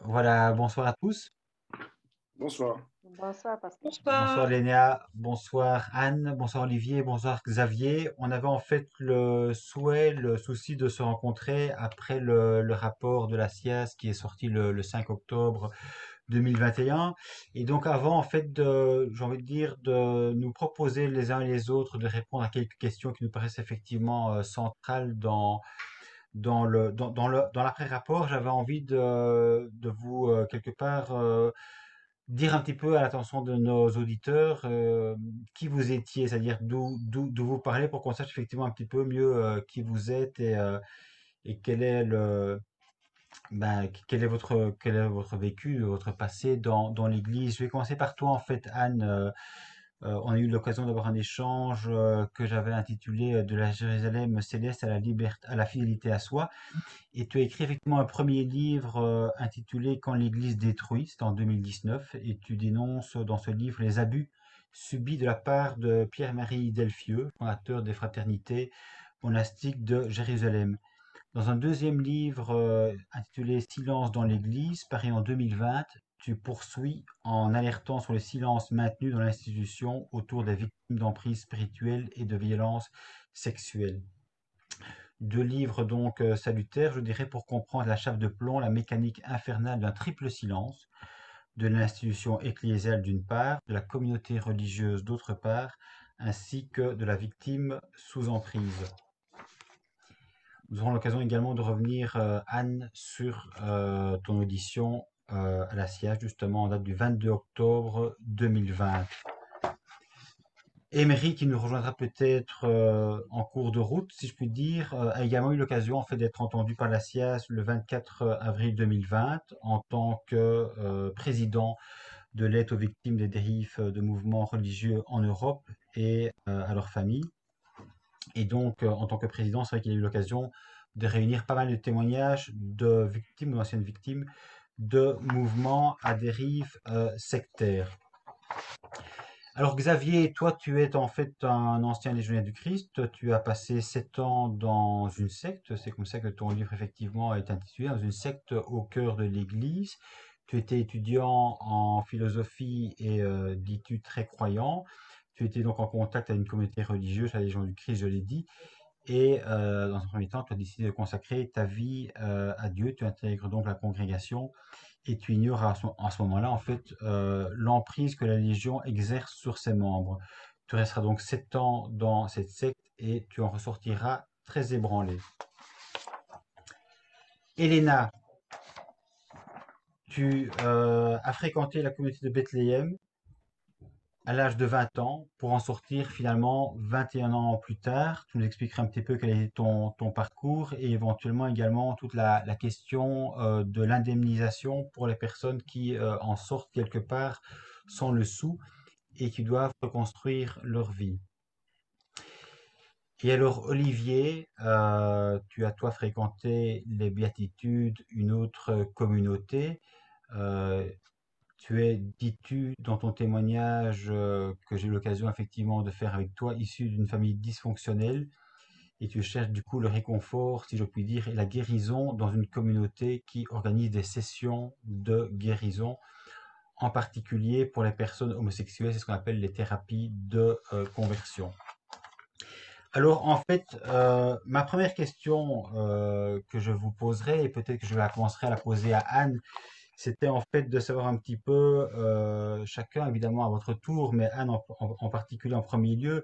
Voilà, bonsoir à tous. Bonsoir. Bonsoir, Pascal. Bonsoir Bonsoir. Léna, bonsoir Anne, bonsoir Olivier, bonsoir Xavier. On avait en fait le souhait, le souci de se rencontrer après le rapport de la SIAS qui est sorti le 5 octobre 2021. Et donc avant en fait j'ai envie de dire, de nous proposer les uns et les autres de répondre à quelques questions qui nous paraissent effectivement centrales dans l'après-rapport. J'avais envie de vous quelque part dire un petit peu à l'attention de nos auditeurs qui vous étiez, c'est-à-dire d'où vous parlez pour qu'on sache effectivement un petit peu mieux qui vous êtes et quel est quel est votre vécu, votre passé dans l'Église. Je vais commencer par toi en fait, Anne. On a eu l'occasion d'avoir un échange que j'avais intitulé De la Jérusalem céleste à la liberté, à la fidélité à soi. Et tu as écrit effectivement un premier livre intitulé Quand l'Église détruit, c'est en 2019, et tu dénonces dans ce livre les abus subis de la part de Pierre-Marie Delfieux, fondateur des fraternités monastiques de Jérusalem. Dans un deuxième livre intitulé Silence dans l'Église, paru en 2020, tu poursuis en alertant sur le silence maintenu dans l'institution autour des victimes d'emprise spirituelle et de violences sexuelles. Deux livres donc salutaires, je dirais, pour comprendre la chape de plomb, la mécanique infernale d'un triple silence, de l'institution ecclésiale d'une part, de la communauté religieuse d'autre part, ainsi que de la victime sous emprise. Nous aurons l'occasion également de revenir, Anne, sur ton audition à la SIAZ, justement en date du 22 octobre 2020. Emery, qui nous rejoindra peut-être en cours de route, si je puis dire, a également eu l'occasion en fait d'être entendu par la SIAZ le 24 avril 2020 en tant que président de l'aide aux victimes des dérives de mouvements religieux en Europe et à leurs familles. Et donc, en tant que président, c'est vrai qu'il a eu l'occasion de réunir pas mal de témoignages de victimes ou d'anciennes victimes de mouvements à dérive sectaire. Alors Xavier, toi tu es en fait un ancien légionnaire du Christ, tu as passé 7 ans dans une secte, c'est comme ça que ton livre effectivement est intitulé, dans une secte au cœur de l'Église. Tu étais étudiant en philosophie et dis-tu très croyant. Tu étais donc en contact avec une communauté religieuse, la Légion du Christ, je l'ai dit. Et dans un premier temps, tu as décidé de consacrer ta vie à Dieu. Tu intègres donc la congrégation et tu ignores en ce moment-là, en fait, l'emprise que la Légion exerce sur ses membres. Tu resteras donc 7 ans dans cette secte et tu en ressortiras très ébranlé. Elena, tu as fréquenté la communauté de Bethléem à l'âge de 20 ans pour en sortir finalement 21 ans plus tard. Tu nous expliqueras un petit peu quel est ton parcours et éventuellement également toute la question de l'indemnisation pour les personnes qui en sortent quelque part sans le sou et qui doivent reconstruire leur vie. Et alors Olivier, tu as toi fréquenté les Béatitudes, une autre communauté. Euh, Tu es, dis-tu, dans ton témoignage que j'ai eu l'occasion effectivement de faire avec toi, issu d'une famille dysfonctionnelle, et tu cherches du coup le réconfort, si je puis dire, et la guérison dans une communauté qui organise des sessions de guérison, en particulier pour les personnes homosexuelles, c'est ce qu'on appelle les thérapies de conversion. Alors en fait, ma première question que je vous poserai, et peut-être que je la commencerai à la poser à Anne, c'était en fait de savoir un petit peu, chacun évidemment à votre tour, mais Anne en particulier en premier lieu,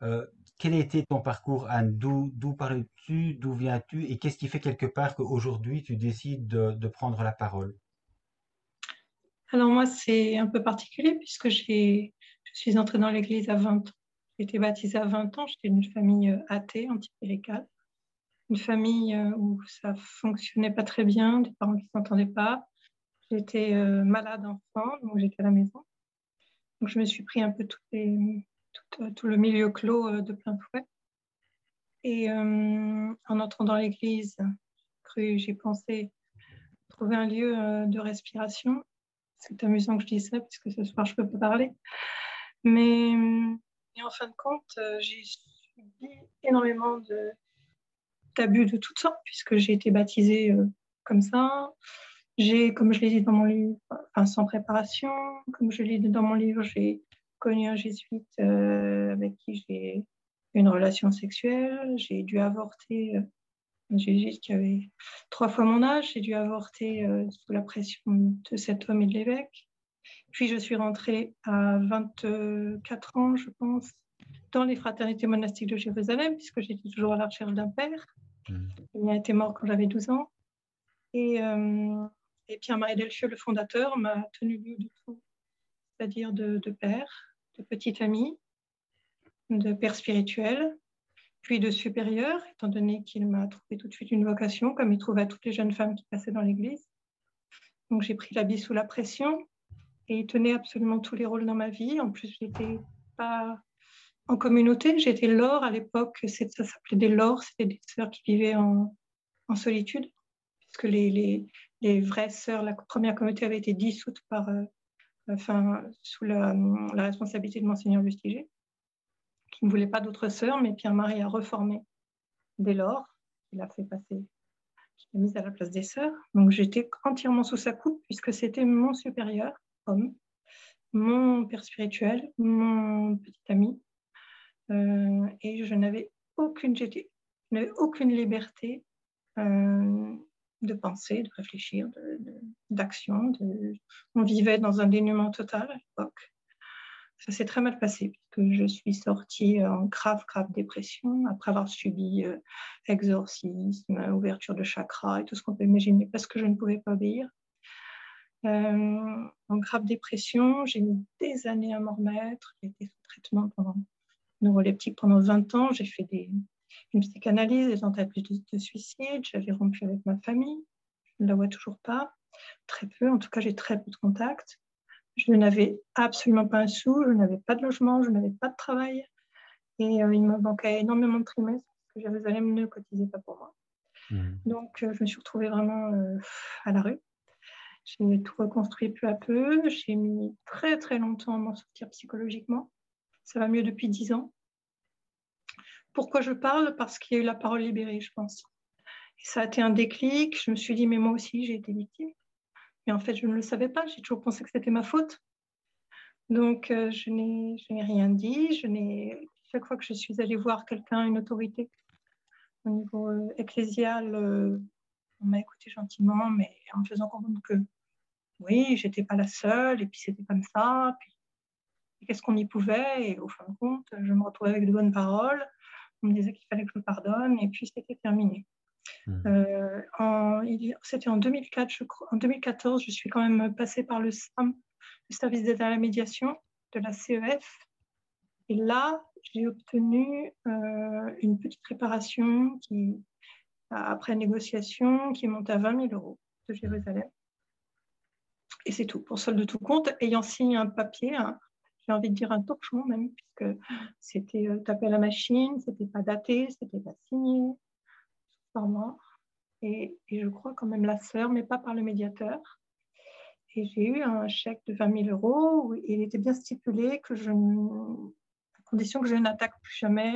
euh, quel a été ton parcours, Anne? D'où parles-tu? D'où viens-tu? Et qu'est-ce qui fait quelque part qu'aujourd'hui tu décides de prendre la parole? Alors moi, c'est un peu particulier puisque je suis entrée dans l'église à 20 ans. J'ai été baptisée à 20 ans. J'étais d'une famille athée, anticléricale. Une famille où ça fonctionnait pas très bien, des parents qui s'entendaient pas. J'étais malade enfant, donc j'étais à la maison. Donc je me suis pris un peu tout le milieu clos de plein fouet. Et en entrant dans l'église, j'ai pensé trouver un lieu de respiration. C'est amusant que je dise ça, puisque ce soir, je ne peux pas parler. Mais en fin de compte, j'ai subi énormément d'abus de toutes sortes, puisque j'ai été baptisée comme ça. Comme je l'ai dit dans mon livre, enfin sans préparation, comme je l'ai dit dans mon livre, j'ai connu un jésuite avec qui j'ai eu une relation sexuelle. J'ai dû avorter, un jésuite qui avait 3 fois mon âge. J'ai dû avorter sous la pression de cet homme et de l'évêque. Puis je suis rentrée à 24 ans, je pense, dans les fraternités monastiques de Jérusalem, puisque j'étais toujours à la recherche d'un père. Il a été mort quand j'avais 12 ans. Et, euh, et Pierre-Marie Delchieux, le fondateur, m'a tenu lieu de tout, c'est-à-dire de père, de petite amie, de père spirituel, puis de supérieur, étant donné qu'il m'a trouvé tout de suite une vocation, comme il trouvait à toutes les jeunes femmes qui passaient dans l'église. Donc j'ai pris l'habit sous la pression et il tenait absolument tous les rôles dans ma vie. En plus, j'étais pas en communauté, j'étais l'or à l'époque, ça s'appelait des lors, c'était des sœurs qui vivaient en solitude, puisque les vraies sœurs, la première communauté avait été dissoute sous la responsabilité de Monseigneur Lustiger, qui ne voulait pas d'autres sœurs, mais Pierre-Marie a reformé dès lors, il a fait passer, il l'a mise à la place des sœurs. Donc j'étais entièrement sous sa coupe, puisque c'était mon supérieur, homme, mon père spirituel, mon petit ami, et je n'avais aucune liberté de penser, de réfléchir, d'action. On vivait dans un dénuement total à l'époque. Ça s'est très mal passé puisque je suis sortie en grave dépression après avoir subi exorcisme, ouverture de chakra et tout ce qu'on peut imaginer parce que je ne pouvais pas obéir. En grave dépression, j'ai mis des années à m'en remettre. J'ai été sous traitement neuroleptique pendant 20 ans. J'ai fait une psychanalyse, des tentatives de suicide. J'avais rompu avec ma famille. Je ne la vois toujours pas. Très peu. En tout cas, j'ai très peu de contacts. Je n'avais absolument pas un sou. Je n'avais pas de logement. Je n'avais pas de travail. Et il me manquait énormément de trimestres parce que Jérusalem ne cotisait pas pour moi. Donc, je me suis retrouvée vraiment à la rue. J'ai tout reconstruit peu à peu. J'ai mis très, très longtemps à m'en sortir psychologiquement. Ça va mieux depuis 10 ans. Pourquoi je parle? Parce qu'il y a eu la parole libérée, je pense. Et ça a été un déclic. Je me suis dit, mais moi aussi, j'ai été victime. Mais en fait, je ne le savais pas. J'ai toujours pensé que c'était ma faute. Donc, je n'ai rien dit. Chaque fois que je suis allée voir quelqu'un, une autorité au niveau ecclésial, on m'a écouté gentiment, mais en me faisant comprendre que oui, j'étais pas la seule, et puis c'était comme ça. Puis, qu'est-ce qu'on y pouvait? Et au fin de compte, je me retrouvais avec de bonnes paroles. On me disait qu'il fallait que je pardonne, et puis c'était terminé. C'était en 2004, je crois. En 2014, je suis quand même passée par le SAM, le service d'aide à la médiation de la CEF. Et là, j'ai obtenu une petite réparation après négociation, qui monte à 20 000 € de Jérusalem. Et c'est tout, pour solde de tout compte, ayant signé un papier, j'ai envie de dire un torchon même, puisque c'était tapé à la machine, c'était pas daté, c'était pas signé, par moi. Et je crois quand même la sœur, mais pas par le médiateur. Et j'ai eu un chèque de 20 000 € où il était bien stipulé que à condition que je n'attaque plus jamais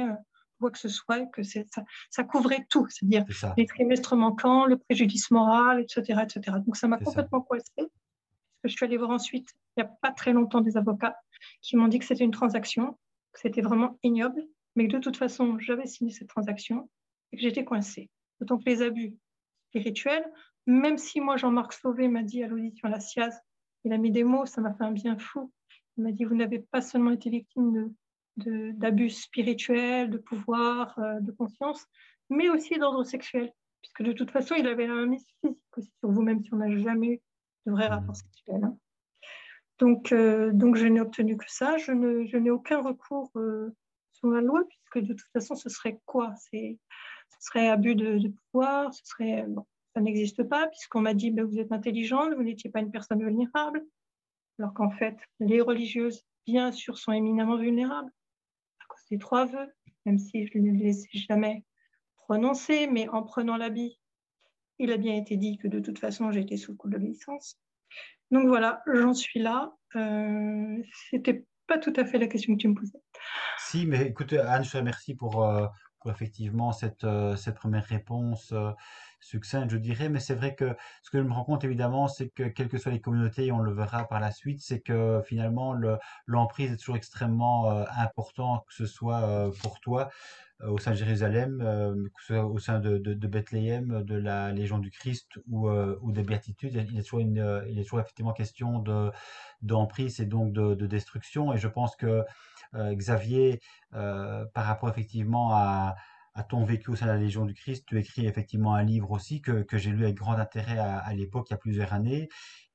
quoi que ce soit, et que ça couvrait tout, c'est-à-dire les trimestres manquants, le préjudice moral, etc., etc. Donc ça m'a complètement coincée. Parce que je suis allée voir ensuite, il n'y a pas très longtemps, des avocats qui m'ont dit que c'était une transaction, que c'était vraiment ignoble, mais que de toute façon, j'avais signé cette transaction et que j'étais coincée. D'autant que les abus spirituels, même si moi, Jean-Marc Sauvé m'a dit à l'audition à la SIAZ, il a mis des mots, ça m'a fait un bien fou. Il m'a dit, vous n'avez pas seulement été victime d'abus spirituels, de pouvoir, de conscience, mais aussi d'ordre sexuel. Puisque de toute façon, il avait la mise physique aussi sur vous, même si on n'a jamais eu de vrai rapport sexuel. Hein. Donc, je n'ai obtenu que ça. Je n'ai aucun recours sur la loi, puisque de toute façon, ce serait quoi? Ce serait abus de pouvoir, ça n'existe pas, puisqu'on m'a dit, vous êtes intelligente, vous n'étiez pas une personne vulnérable, alors qu'en fait, les religieuses, bien sûr, sont éminemment vulnérables à cause des 3 vœux, même si je ne les ai jamais prononcés, mais en prenant l'habit, il a bien été dit que de toute façon, j'étais sous le coup de l'obéissance. Donc voilà, j'en suis là. C'était pas tout à fait la question que tu me posais. Si, mais écoute, Anne, je te remercie pour effectivement cette première réponse succincte, je dirais, mais c'est vrai que ce que je me rends compte évidemment, c'est que quelles que soient les communautés, et on le verra par la suite, c'est que finalement l'emprise est toujours extrêmement important, que ce soit pour toi au sein de Jérusalem, que ce soit au sein de Bethléem, de la Légion du Christ ou des Béatitudes. Il est toujours il est toujours effectivement question d'emprise et donc de destruction. Et je pense que Xavier, par rapport effectivement à ton vécu au sein de la Légion du Christ, tu écris effectivement un livre aussi que j'ai lu avec grand intérêt à l'époque, il y a plusieurs années,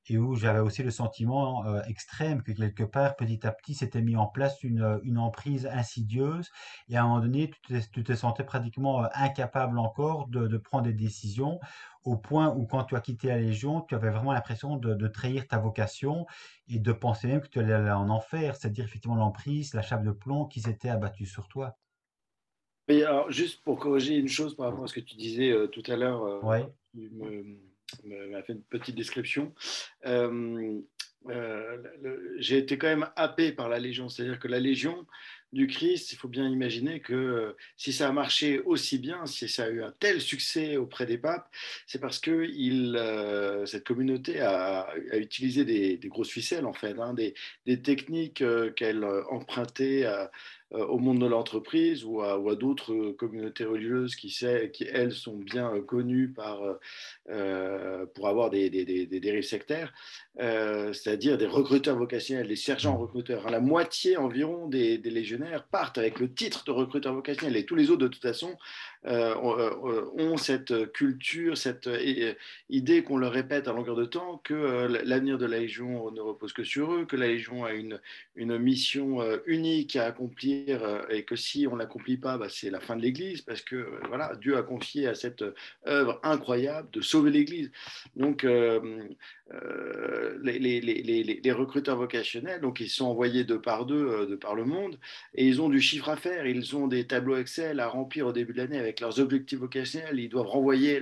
et où j'avais aussi le sentiment extrême que quelque part, petit à petit, s'était mis en place une emprise insidieuse, et à un moment donné, tu te sentais pratiquement incapable encore de prendre des décisions, au point où quand tu as quitté la Légion, tu avais vraiment l'impression de trahir ta vocation et de penser même que tu allais aller en enfer, c'est-à-dire effectivement l'emprise, la chape de plomb qui s'était abattue sur toi. Et alors, juste pour corriger une chose par rapport à ce que tu disais tout à l'heure, Ouais. m'as fait une petite description. Euh, j'ai été quand même happé par la Légion, c'est-à-dire que la Légion du Christ, il faut bien imaginer que si ça a marché aussi bien, si ça a eu un tel succès auprès des papes, c'est parce que cette communauté a utilisé des grosses ficelles, en fait, hein, des techniques qu'elle empruntait au monde de l'entreprise ou à d'autres communautés religieuses qui, elles, sont bien connues pour avoir des dérives sectaires, c'est-à-dire des recruteurs vocationnels, des sergents Mhm. recruteurs. La moitié environ des légionnaires partent avec le titre de recruteur vocationnel et tous les autres, de toute façon, ont cette culture, cette idée qu'on leur répète à longueur de temps que l'avenir de la Légion ne repose que sur eux, que la Légion a une mission unique à accomplir et que si on ne l'accomplit pas, bah, c'est la fin de l'Église parce que voilà, Dieu a confié à cette œuvre incroyable de sauver l'Église. Donc, les recruteurs vocationnels, donc ils sont envoyés deux par deux de par le monde et ils ont du chiffre à faire. Ils ont des tableaux Excel à remplir au début de l'année avec leurs objectifs vocationnels. Ils doivent renvoyer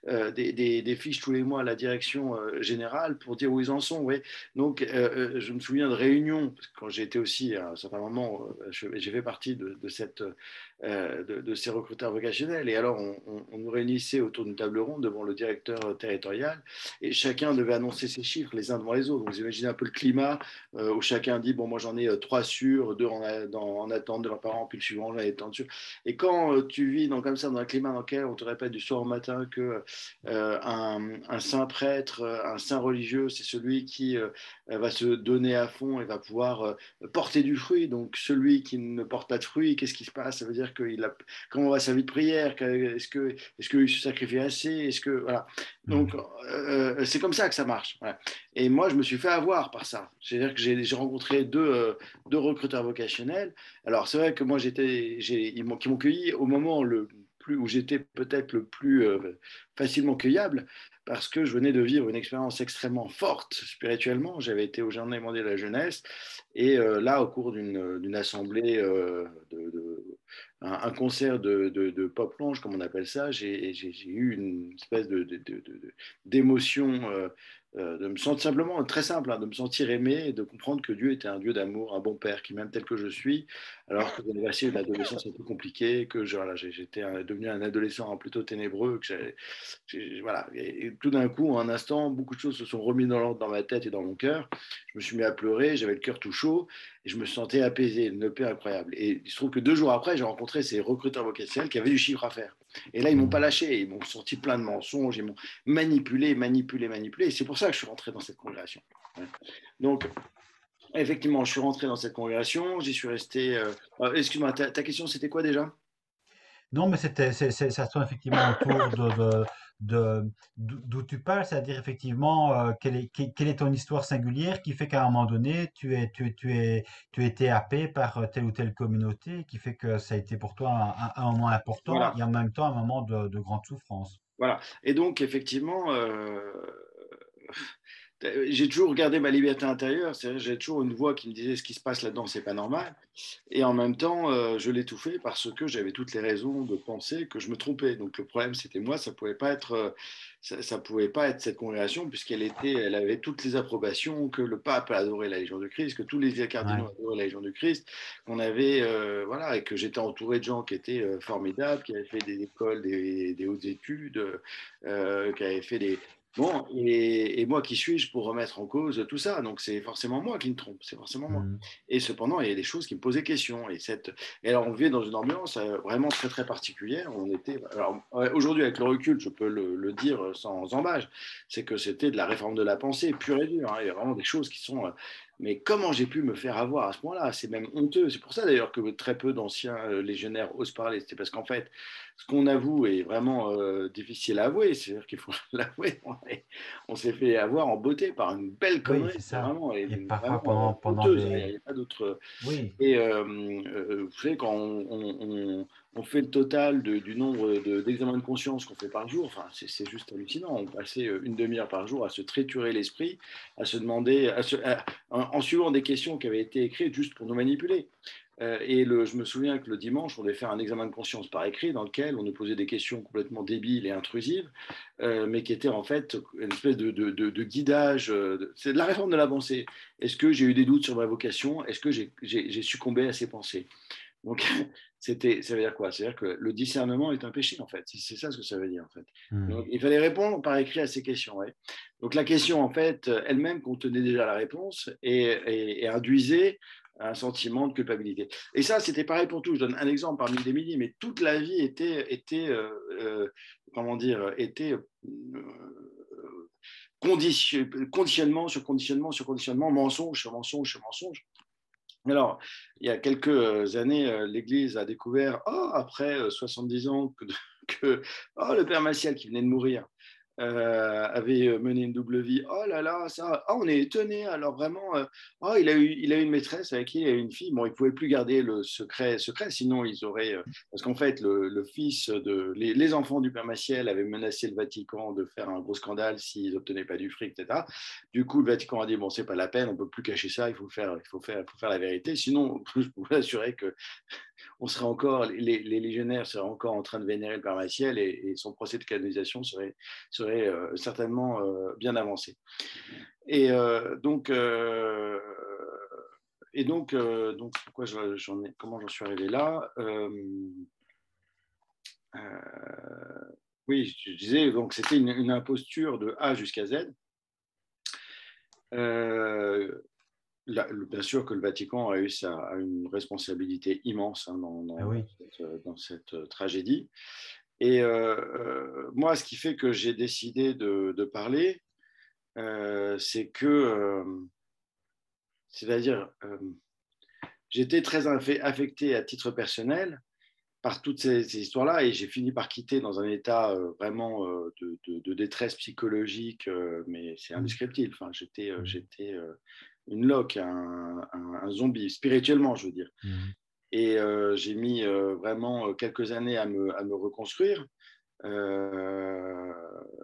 des fiches tous les mois à la direction générale pour dire où ils en sont. Ouais. Donc, je me souviens de réunions, parce que quand j'étais aussi à un certain moment, j'ai fait partie de ces recruteurs vocationnels. Et alors, on nous réunissait autour d'une table ronde devant le directeur territorial et chacun devait annoncer ses chiffres les uns devant les autres. Donc, vous imaginez un peu le climat où chacun dit, bon, moi j'en ai trois sûrs, deux en attente de leurs parents, puis le suivant, j'en ai tant sûr. Et quand tu vis comme ça, dans un climat dans lequel on te répète du soir au matin que un saint prêtre, un saint religieux, c'est celui qui va se donner à fond et va pouvoir porter du fruit. Donc celui qui ne porte pas de fruit, qu'est-ce qui se passe? Ça veut dire comment va sa vie de prière? Est-ce qu'il se sacrifie assez? Est-ce que voilà. Donc Mhm. c'est comme ça que ça marche. Voilà. Et moi, je me suis fait avoir par ça. C'est-à-dire que j'ai rencontré deux recruteurs vocationnels. Alors c'est vrai que moi qui m'ont cueilli au moment où j'étais peut-être le plus facilement cueillable parce que je venais de vivre une expérience extrêmement forte spirituellement. J'avais été au Jardin mondial de la jeunesse et là, au cours d'une assemblée, un concert de pop lounge, comme on appelle ça, j'ai eu une espèce d'émotion. De me sentir simplement, très simple, hein, de me sentir aimé et de comprendre que Dieu était un Dieu d'amour, un bon père qui m'aime tel que je suis, alors que j'avais passé une adolescence un peu compliquée, que voilà, j'étais devenu un adolescent plutôt ténébreux, que voilà. Et tout d'un coup, en un instant, beaucoup de choses se sont remises dans l'ordre dans ma tête et dans mon cœur. Je me suis mis à pleurer, j'avais le cœur tout chaud et je me sentais apaisé, une paix incroyable. Et il se trouve que 2 jours après, j'ai rencontré ces recruteurs vocationnels qui avaient du chiffre à faire. Et là, ils m'ont pas Mhm. lâché, ils m'ont sorti plein de mensonges, ils m'ont manipulé, manipulé, manipulé. Et c'est pour ça que je suis rentré dans cette congrégation. Ouais. Donc, effectivement, je suis rentré dans cette congrégation, j'y suis resté. Excuse-moi, ta question, c'était quoi déjà? Non, mais ça tourne effectivement autour d'où tu parles, c'est-à-dire effectivement quelle est ton histoire singulière qui fait qu'à un moment donné tu étais happé par telle ou telle communauté, qui fait que ça a été pour toi un moment important Voilà. et en même temps un moment de grande souffrance. Voilà. Et donc, effectivement, j'ai toujours gardé ma liberté intérieure, c'est-à-dire j'ai toujours une voix qui me disait ce qui se passe là-dedans, c'est pas normal. Et en même temps, je l'étouffais parce que j'avais toutes les raisons de penser que je me trompais. Donc le problème, c'était moi, ça pouvait pas être, ça pouvait pas être cette congrégation elle avait toutes les approbations, que le pape adorait la Légion du Christ, que tous les cardinaux Ouais. adoraient la Légion du Christ, qu'on avait, voilà, et que j'étais entouré de gens qui étaient formidables, qui avaient fait des écoles, des hautes études, qui avaient fait des bon, et moi, qui suis-je pour remettre en cause tout ça? Donc, c'est forcément moi qui me trompe, c'est forcément moi. Mm. Et cependant, il y a des choses qui me posaient question. Et alors, on vivait dans une ambiance vraiment très, très particulière. Alors, aujourd'hui, avec le recul, je peux le dire sans embâche, c'est que c'était de la réforme de la pensée pure et dure, hein. Il y a vraiment des choses qui sont. Mais comment j'ai pu me faire avoir à ce point-là? C'est même honteux. C'est pour ça, d'ailleurs, que très peu d'anciens légionnaires osent parler. C'est parce qu'en fait, ce qu'on avoue est vraiment difficile à avouer. C'est-à-dire qu'il faut l'avouer. On s'est fait avoir en beauté par une belle Oui, connerie. c'est C'est ça. vraiment, Et parfois vraiment pendant honteuse, hein. Il des... n'y a pas d'autre. Oui. Et vous savez, quand on fait le total du nombre d'examens de conscience qu'on fait par jour, enfin, c'est juste hallucinant. On passait une demi-heure par jour à se triturer l'esprit, à se demander, en suivant des questions qui avaient été écrites juste pour nous manipuler. Je me souviens que le dimanche, on devait faire un examen de conscience par écrit dans lequel on nous posait des questions complètement débiles et intrusives, mais qui étaient en fait une espèce de guidage. C'est de la réforme de la pensée. Est-ce que j'ai eu des doutes sur ma vocation? Est-ce que j'ai succombé à ces pensées? Donc, ça veut dire quoi? Ça veut dire que le discernement est un péché, en fait. C'est ça ce que ça veut dire, en fait. Mm. Donc, il fallait répondre par écrit à ces questions. Ouais. Donc, la question, en fait, elle-même contenait déjà la réponse et induisait un sentiment de culpabilité. Et ça, c'était pareil pour tout. Je donne un exemple parmi des milliers, mais toute la vie comment dire, était conditionnement sur conditionnement sur conditionnement, mensonge sur mensonge sur mensonge. Alors, il y a quelques années, l'Église a découvert, après 70 ans, que le Père Maciel qui venait de mourir avait mené une double vie. Oh là là, ça, on est étonné. Alors vraiment, il a eu une maîtresse avec qui il a eu une fille. Bon, il ne pouvait plus garder le secret, sinon ils auraient. Parce qu'en fait, le fils les enfants du Père Maciel avaient menacé le Vatican de faire un gros scandale s'ils n'obtenaient pas du fric, etc. Du coup, le Vatican a dit bon, c'est pas la peine, on ne peut plus cacher ça, il faut faire la vérité. Sinon, je peux vous assurer que on serait encore, les légionnaires seraient encore en train de vénérer le Père Maciel et son procès de canonisation serait certainement bien avancé. Et donc comment j'en suis arrivé là? Oui, je disais, donc c'était une imposture de A jusqu'à Z. Bien sûr que le Vatican a une responsabilité immense, hein, Ah oui. dans cette tragédie. Et moi, ce qui fait que j'ai décidé de parler, c'est que, c'est-à-dire, j'étais très affecté à titre personnel par toutes ces histoires-là et j'ai fini par quitter dans un état vraiment de détresse psychologique, mais c'est Mm. indescriptible. Enfin, Mm. j'étais une loque, un zombie, spirituellement, je veux dire. Mm. Et j'ai mis vraiment quelques années à me reconstruire.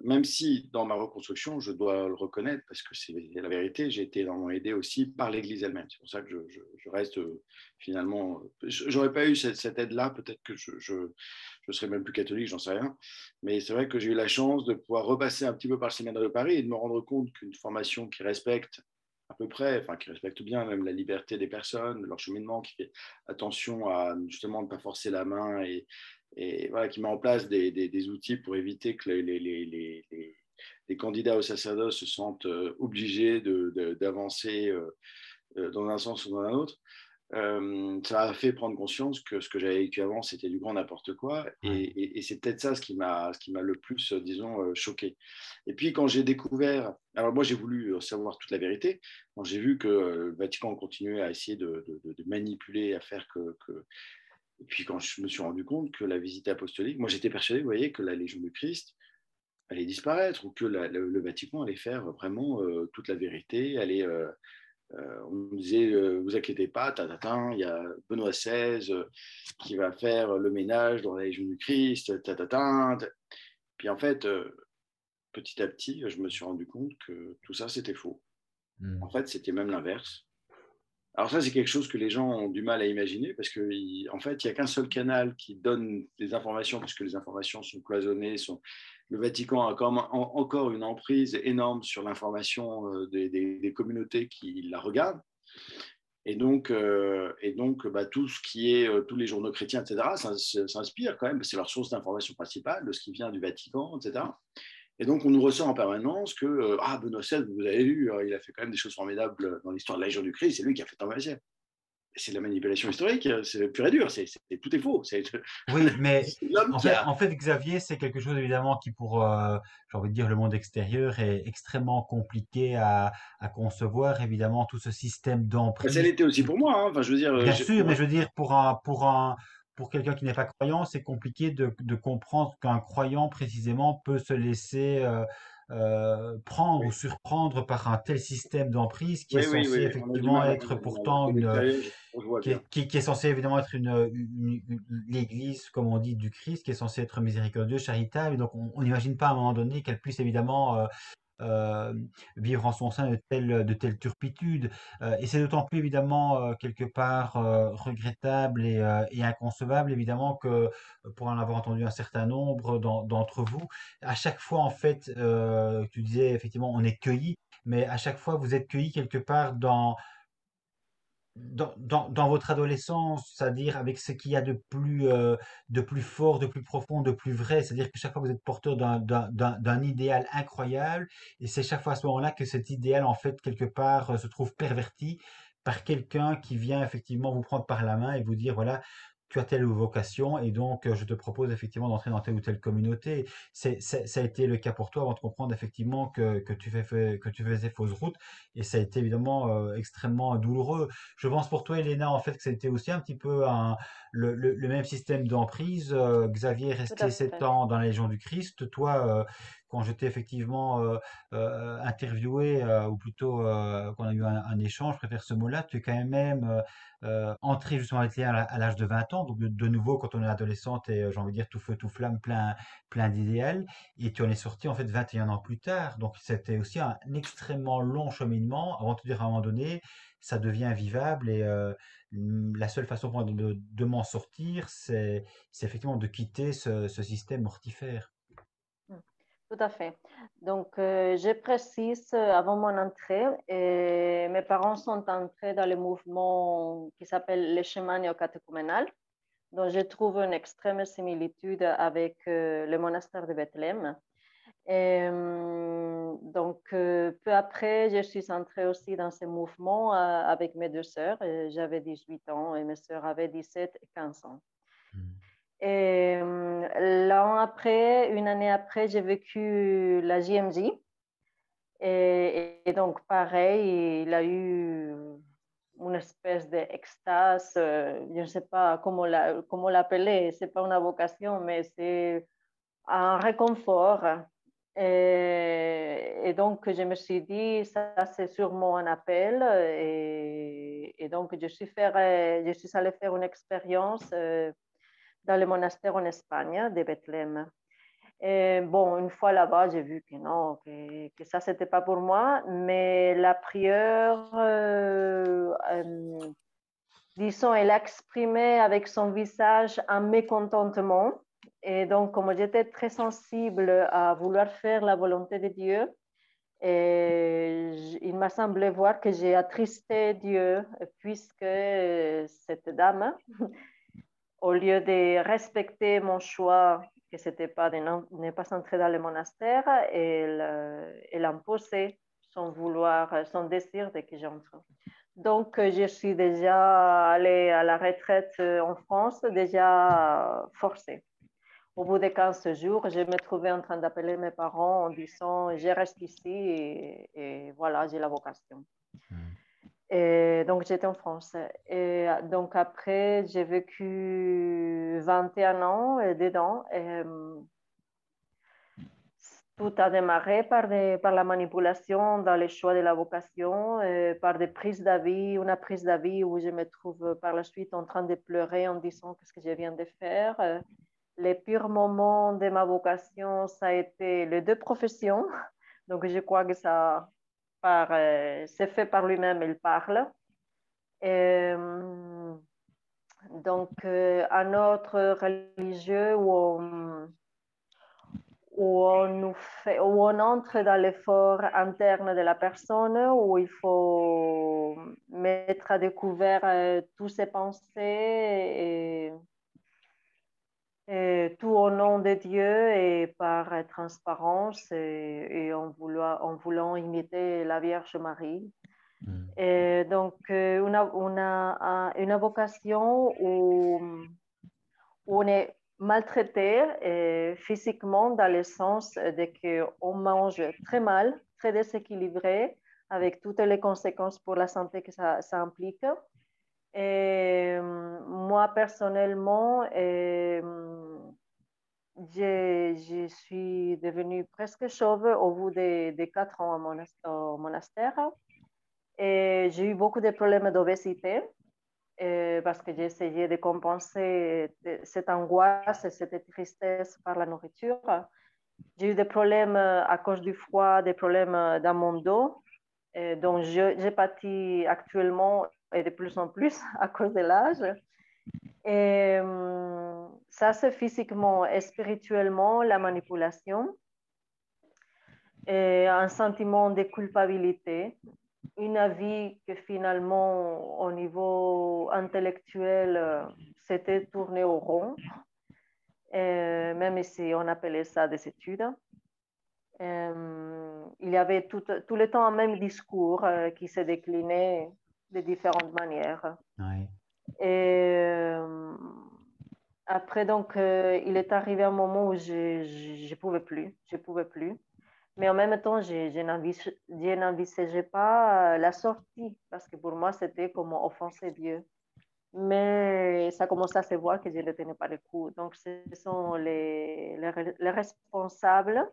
Même si dans ma reconstruction, je dois le reconnaître, parce que c'est la vérité, j'ai été énormément aidé aussi par l'Église elle-même. C'est pour ça que je reste finalement. J'aurais pas eu cette aide-là, peut-être que je serais même plus catholique, j'en sais rien. Mais c'est vrai que j'ai eu la chance de pouvoir repasser un petit peu par le séminaire de Paris et de me rendre compte qu'une formation qui respecte à peu près, enfin qui respecte bien même la liberté des personnes, leur cheminement, qui fait attention à justement ne pas forcer la main et voilà, qui met en place des outils pour éviter que les candidats au sacerdoce se sentent obligés d'avancer dans un sens ou dans un autre. Ça a fait prendre conscience que ce que j'avais vécu avant, c'était du grand n'importe quoi. Ouais. Et c'est peut-être ça ce qui m'a le plus, disons, choqué. Et puis quand j'ai découvert, alors moi j'ai voulu savoir toute la vérité, quand j'ai vu que le Vatican continuait à essayer de manipuler, à faire et puis quand je me suis rendu compte que la visite apostolique, moi j'étais persuadé, vous voyez, que la Légion du Christ allait disparaître ou que le Vatican allait faire vraiment toute la vérité, on me disait, vous inquiétez pas, il y a Benoît XVI qui va faire le ménage dans la Légion du Christ, Puis en fait, petit à petit, je me suis rendu compte que tout ça, c'était faux. Hmm. En fait, c'était même l'inverse. Alors ça, c'est quelque chose que les gens ont du mal à imaginer parce qu'en fait, il n'y a qu'un seul canal qui donne des informations, puisque les informations sont cloisonnées. Le Vatican a encore une emprise énorme sur l'information des communautés qui la regardent. Et donc bah, tout ce qui est, tous les journaux chrétiens, etc., s'inspire quand même. C'est leur source d'information principale de ce qui vient du Vatican, etc. Et donc, on nous ressort en permanence que Benoît XVI, vous avez vu, il a fait quand même des choses formidables dans l'histoire de la Légion du Christ, c'est lui qui a fait tomber la sienne. C'est de la manipulation historique, c'est pur et dur, tout est faux. C'est Oui, mais l'homme en qui fait, a. en fait, Xavier, c'est quelque chose évidemment qui, pour, j'ai envie de dire, le monde extérieur, est extrêmement compliqué à concevoir. Évidemment, tout ce système Ça d'emprise. l'était aussi pour moi. Hein. Enfin, je veux dire, Bien sûr, mais je veux dire, pour quelqu'un qui n'est pas croyant, c'est compliqué de comprendre qu'un croyant, précisément, peut se laisser prendre ou oui, surprendre par un tel système d'emprise qui est oui, oui, censé oui, on a du effectivement mal. être Alors pourtant de une, l'extérieur, je vois bien. qui est censé évidemment être l'Église, comme on dit, du Christ, qui est censée être miséricordieuse, charitable. Et donc, on n'imagine pas à un moment donné qu'elle puisse évidemment euh, vivre en son sein de telles turpitudes. Et c'est d'autant plus évidemment quelque part regrettable et inconcevable, évidemment, que pour en avoir entendu un certain nombre d'entre vous, à chaque fois, en fait, tu disais effectivement, on est cueilli, mais à chaque fois, vous êtes cueilli quelque part dans votre adolescence, c'est-à-dire avec ce qu'il y a de plus fort, de plus profond, de plus vrai, c'est-à-dire que chaque fois vous êtes porteur d'un idéal incroyable, et c'est chaque fois à ce moment-là que cet idéal, en fait, quelque part, se trouve perverti par quelqu'un qui vient effectivement vous prendre par la main et vous dire, voilà, tu as telle vocation, et donc je te propose effectivement d'entrer dans telle ou telle communauté. Ça a été le cas pour toi avant de comprendre effectivement que tu faisais fausse route, et ça a été évidemment extrêmement douloureux. Je pense pour toi, Elena, en fait, que c'était aussi un petit peu le même système d'emprise. Xavier est Tout à resté 7 fait. ans dans la Légion du Christ. Toi, quand je t'ai effectivement interviewé, ou plutôt qu'on a eu un échange, je préfère ce mot-là, tu es quand même entré justement avec Léa à l'âge de 20 ans. Donc, de nouveau, quand on est adolescente et j'ai envie de dire tout feu, tout flamme, plein d'idéal. Et tu en es sorti en fait 21 ans plus tard. Donc, c'était aussi un extrêmement long cheminement avant de te dire à un moment donné, ça devient vivable, et la seule façon pour moi de m'en sortir, c'est effectivement de quitter ce système mortifère. Mm. Tout à fait. Donc, je précise, avant mon entrée, mes parents sont entrés dans le mouvement qui s'appelle le chemin néocatéchuménal, dont je trouve une extrême similitude avec le monastère de Bethléem. Donc, peu après, je suis entrée aussi dans ce mouvement avec mes deux sœurs. J'avais 18 ans et mes sœurs avaient 17 et 15 ans. Mm. Et l'an après, une année après, j'ai vécu la JMJ. Et donc, pareil, il a eu une espèce d'extase, je ne sais pas comment l'appeler, ce n'est pas une vocation, mais c'est un réconfort. Et donc, je me suis dit, ça, c'est sûrement un appel. Et donc, je suis allée faire une expérience dans le monastère en Espagne, de Bethléem. Et bon, une fois là-bas, j'ai vu que non, que ça, c'était pas pour moi. Mais la prière, disons, elle a exprimé avec son visage un mécontentement. Et donc, comme j'étais très sensible à vouloir faire la volonté de Dieu, et il m'a semblé voir que j'ai attristé Dieu, puisque cette dame, au lieu de respecter mon choix, que c'était pas de ne pas entrer dans le monastère, elle imposait son vouloir, son désir de que j'entre. Donc, je suis déjà allée à la retraite en France, déjà forcée. Au bout de 15 jours, je me trouvais en train d'appeler mes parents en disant, je reste ici et voilà, j'ai la vocation. Mm. Et donc, j'étais en France. Et donc, après, j'ai vécu 21 ans dedans. Et, tout a démarré par la manipulation dans les choix de la vocation, par des prises d'avis, une prise d'avis où je me trouve par la suite en train de pleurer en disant qu'est-ce que je viens de faire. les purs moments de ma ça a été les deux professions. Donc, je crois que ça, c'est fait par lui-même, il parle. Et, donc, un autre religieux où on entre dans l'effort interne de la personne, où il faut mettre à découvert toutes ses pensées et tout au nom de Dieu et par transparence et en voulant imiter la Vierge Marie. Et donc, une vocation où on est maltraité physiquement dans le sens de qu'on mange très mal, très déséquilibré, avec toutes les conséquences pour la santé que ça implique. Et moi, personnellement, je suis devenue presque chauve au bout de 4 ans au monastère. Et j'ai eu beaucoup de problèmes d'obésité parce que j'ai essayé de compenser cette angoisse et cette tristesse par la nourriture. J'ai eu des problèmes à cause du froid, des problèmes dans mon dos, dont j'ai pâti actuellement et de plus en plus à cause de l'âge. Et ça, c'est physiquement et spirituellement la manipulation, et un sentiment de culpabilité, une vie que finalement, au niveau intellectuel, s'était tournée au rond, même si on appelait ça des études. Il y avait tout le temps un même discours qui se déclinait de différentes manières. Ouais. Et après, donc, il est arrivé un moment où je pouvais plus. Mais en même temps, je n'envisageais pas la sortie parce que pour moi, c'était comme offenser Dieu. Mais ça commençait à se voir que je ne tenais pas le coup. Donc, ce sont les responsables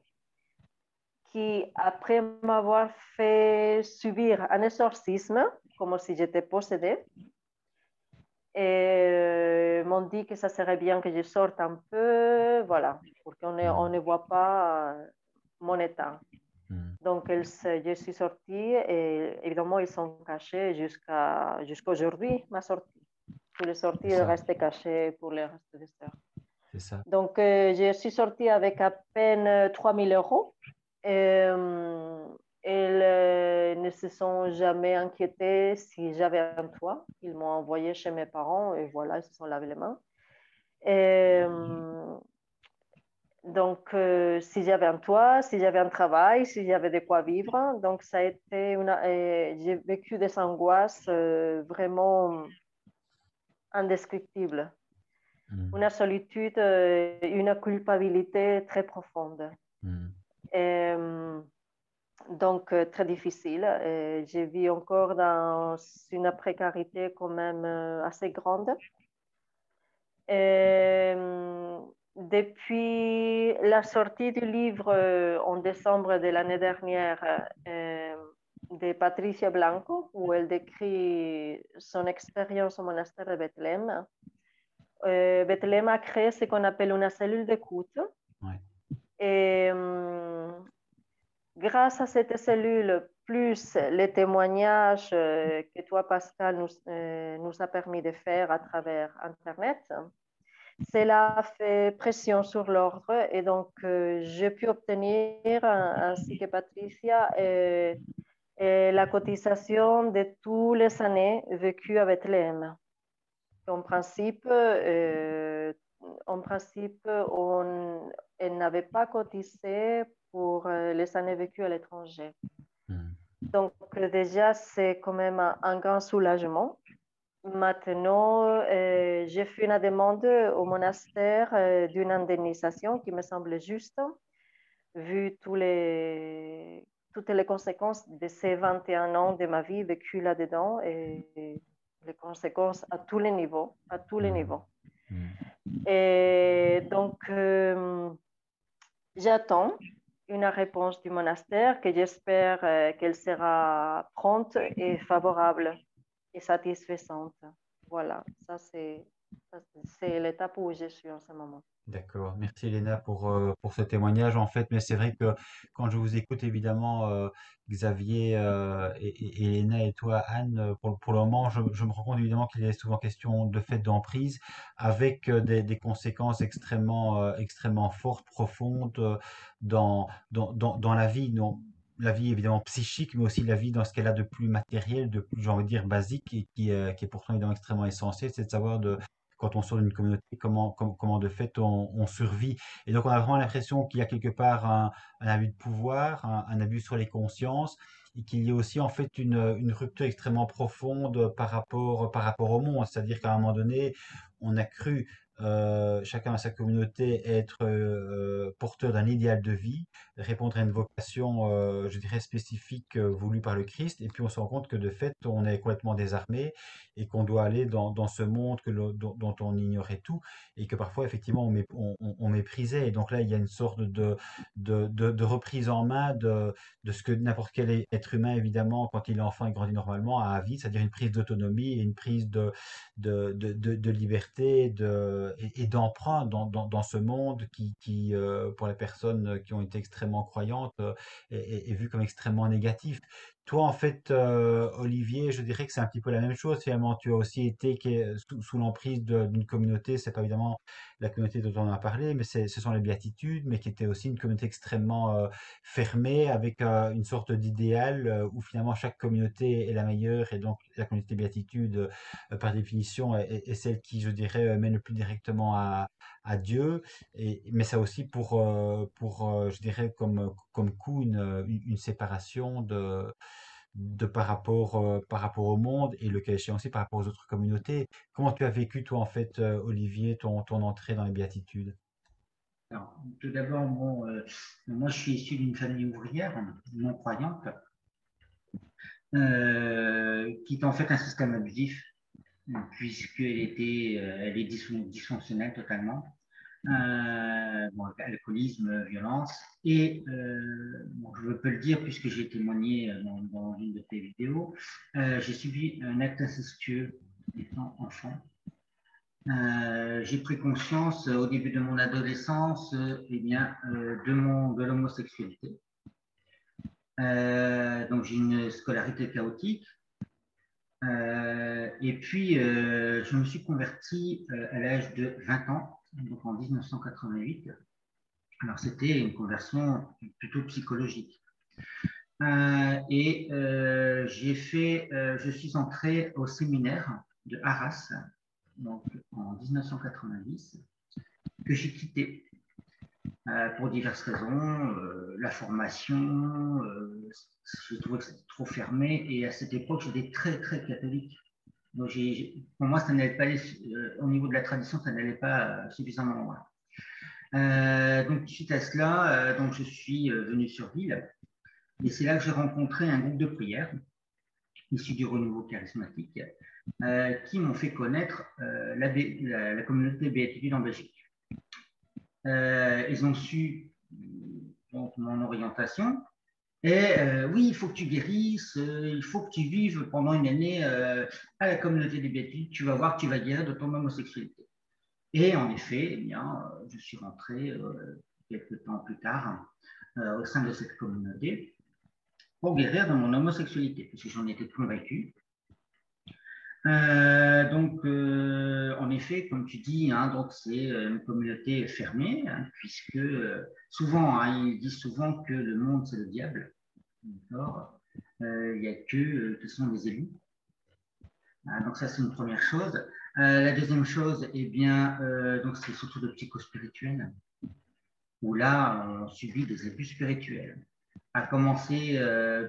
qui, après m'avoir fait subir un exorcisme, comme si j'étais possédée, et m'ont dit que ça serait bien que je sorte un peu, voilà, pour qu'on ne voit pas mon état. Donc, je suis sortie et évidemment, ils sont cachés jusqu'à aujourd'hui, ma sortie. Tous les sorties, ils restent cachés pour le reste des heures. C'est ça. Donc, je suis sortie avec à peine 3 000 euros. Ils ne se sont jamais inquiétés si j'avais un toit. Ils m'ont envoyé chez mes parents et voilà, ils se sont lavé les mains. Donc, si j'avais un toit, si j'avais un travail, si j'avais de quoi vivre. Donc, ça a été j'ai vécu des angoisses vraiment indescriptibles. Une solitude, une culpabilité très profonde. Donc, très difficile. Je vis encore dans une précarité quand même assez grande. Depuis la sortie du livre en décembre de l'année dernière de Patricia Blanco, où elle décrit son expérience au monastère de Bethléem, Bethléem a créé ce qu'on appelle une cellule d'écoute. Ouais. Et grâce à cette cellule, plus les témoignages que toi, Pascal, nous a permis de faire à travers Internet, cela a fait pression sur l'ordre et donc j'ai pu obtenir, ainsi que Patricia, la cotisation de toutes les années vécues à Bethléem. En principe, elle n'avait pas cotisé pour les années vécues à l'étranger. Donc déjà, c'est quand même un grand soulagement. Maintenant, j'ai fait une demande au monastère d'une indemnisation qui me semble juste, vu toutes les conséquences de ces 21 ans de ma vie vécue là-dedans et les conséquences à tous les niveaux, Et donc, j'attends une réponse du monastère que j'espère qu'elle sera prompte et favorable et satisfaisante. Voilà, ça c'est C'est l'étape où je suis en ce moment. D'accord. Merci Elena pour ce témoignage en fait. Mais c'est vrai que quand je vous écoute évidemment, Xavier et Elena et toi Anne, pour le moment, je me rends compte évidemment qu'il est souvent question de fait d'emprise avec des conséquences extrêmement fortes, profondes dans la vie. Non, la vie évidemment psychique, mais aussi la vie dans ce qu'elle a de plus matériel, de plus, j'ai envie de dire, basique et qui est pourtant évidemment extrêmement essentiel, c'est de savoir quand on sort d'une communauté, comment de fait on survit. Et donc on a vraiment l'impression qu'il y a quelque part un abus de pouvoir, un abus sur les consciences, et qu'il y a aussi en fait une rupture extrêmement profonde par rapport au monde. C'est-à-dire qu'à un moment donné, on a cru chacun dans sa communauté être porteur d'un idéal de vie, répondre à une vocation, je dirais, spécifique voulue par le Christ, et puis on se rend compte que de fait, on est complètement désarmé et qu'on doit aller dans ce monde dont on ignorait tout et que parfois effectivement on méprisait. Et donc là, il y a une sorte de reprise en main de ce que n'importe quel être humain, évidemment, quand il est enfant et grandit normalement, a à vivre, c'est-à-dire une prise d'autonomie et une prise de liberté et d'emprunt dans ce monde qui, pour les personnes qui ont été extrêmement croyantes, est vu comme extrêmement négatif. Toi, en fait, Olivier, je dirais que c'est un petit peu la même chose. Finalement, tu as aussi été sous l'emprise d'une communauté. C'est pas évidemment la communauté dont on a parlé, mais ce sont les Béatitudes, mais qui était aussi une communauté extrêmement fermée, avec une sorte d'idéal où finalement chaque communauté est la meilleure, et donc la communauté Béatitude, par définition, est celle qui, je dirais, mène le plus directement à Dieu. Mais ça aussi je dirais, comme coup, une séparation par rapport au monde et le cas échéant aussi par rapport aux autres communautés. Comment tu as vécu, toi, en fait, Olivier, ton entrée dans les béatitudes? Alors, tout d'abord, bon, moi je suis issu d'une famille ouvrière non croyante qui est en fait un système abusif elle est dysfonctionnelle totalement. Bon, alcoolisme, violence. Et bon, je peux le dire puisque j'ai témoigné dans une de tes vidéos, j'ai subi un acte incestueux étant enfant. J'ai pris conscience au début de mon adolescence eh bien, de l'homosexualité. Donc j'ai une scolarité chaotique. Et puis, je me suis converti à l'âge de 20 ans, donc en 1988. Alors, c'était une conversion plutôt psychologique. Je suis entré au séminaire de Arras, donc en 1990, que j'ai quitté pour diverses raisons. La formation, je trouvais que c'était trop fermé, et à cette époque, j'étais très, très catholique. Donc, pour moi, ça n'allait pas au niveau de la tradition, ça n'allait pas suffisamment loin. Donc, suite à cela, donc, je suis venu sur Ville, et c'est là que j'ai rencontré un groupe de prière issu du renouveau charismatique qui m'ont fait connaître la communauté Béatitude en Belgique. Ils ont su donc, mon orientation. Et oui, il faut que tu guérisses, il faut que tu vives pendant une année à la communauté des Béatitudes, tu vas voir que tu vas guérir de ton homosexualité. Et en effet, eh bien, je suis rentré quelques temps plus tard au sein de cette communauté pour guérir de mon homosexualité, parce que j'en étais convaincu. En effet, comme tu dis, hein, donc c'est une communauté fermée, hein, puisque souvent, hein, ils disent souvent que le monde, c'est le diable. D'accord. Il n'y a que qui sont des élus. Donc ça, c'est une première chose. La deuxième chose, eh bien, donc c'est surtout le psychospirituel, où là, on subit des abus spirituels. À commencer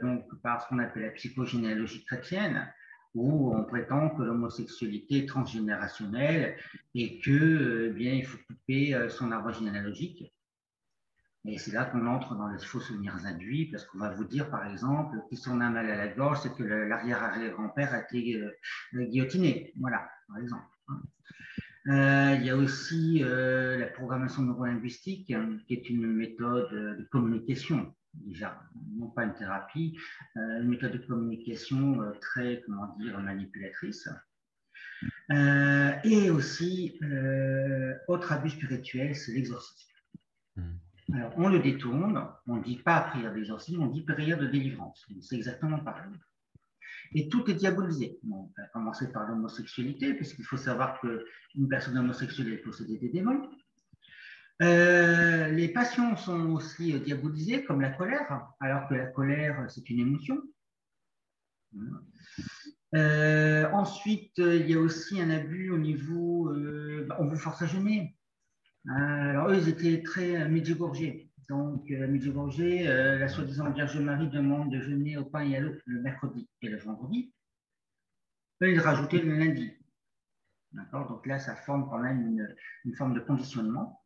donc par ce qu'on appelle la psychogénéalogie chrétienne, où on prétend que l'homosexualité est transgénérationnelle et que, bien, il faut couper son arbre généalogique. Et c'est là qu'on entre dans les faux souvenirs induits, parce qu'on va vous dire, par exemple, que si on a mal à la gorge, c'est que l'arrière-arrière-grand-père a été guillotiné. Voilà, par exemple. Il y a aussi la programmation neurolinguistique, hein, qui est une méthode de communication, déjà, non pas une thérapie, une méthode de communication très, comment dire, manipulatrice. Et aussi, autre abus spirituel, c'est l'exorcisme. Alors, on le détourne, on ne dit pas prière d'exorcisme, on dit prière de délivrance. C'est exactement pareil. Et tout est diabolisé. Bon, on va commencer par l'homosexualité, puisqu'il faut savoir qu'une personne homosexuelle est possédée des démons. Les passions sont aussi diabolisées, comme la colère, alors que la colère, c'est une émotion. Ensuite, il y a aussi un abus au niveau, on vous force à jeûner. Alors eux, ils étaient très Medjugorje. Donc, Medjugorje, la soi-disant Vierge Marie demande de jeûner au pain et à l'eau le mercredi et le vendredi. Eux, ils rajoutaient le lundi. D'accord. Donc là, ça forme quand même une forme de conditionnement.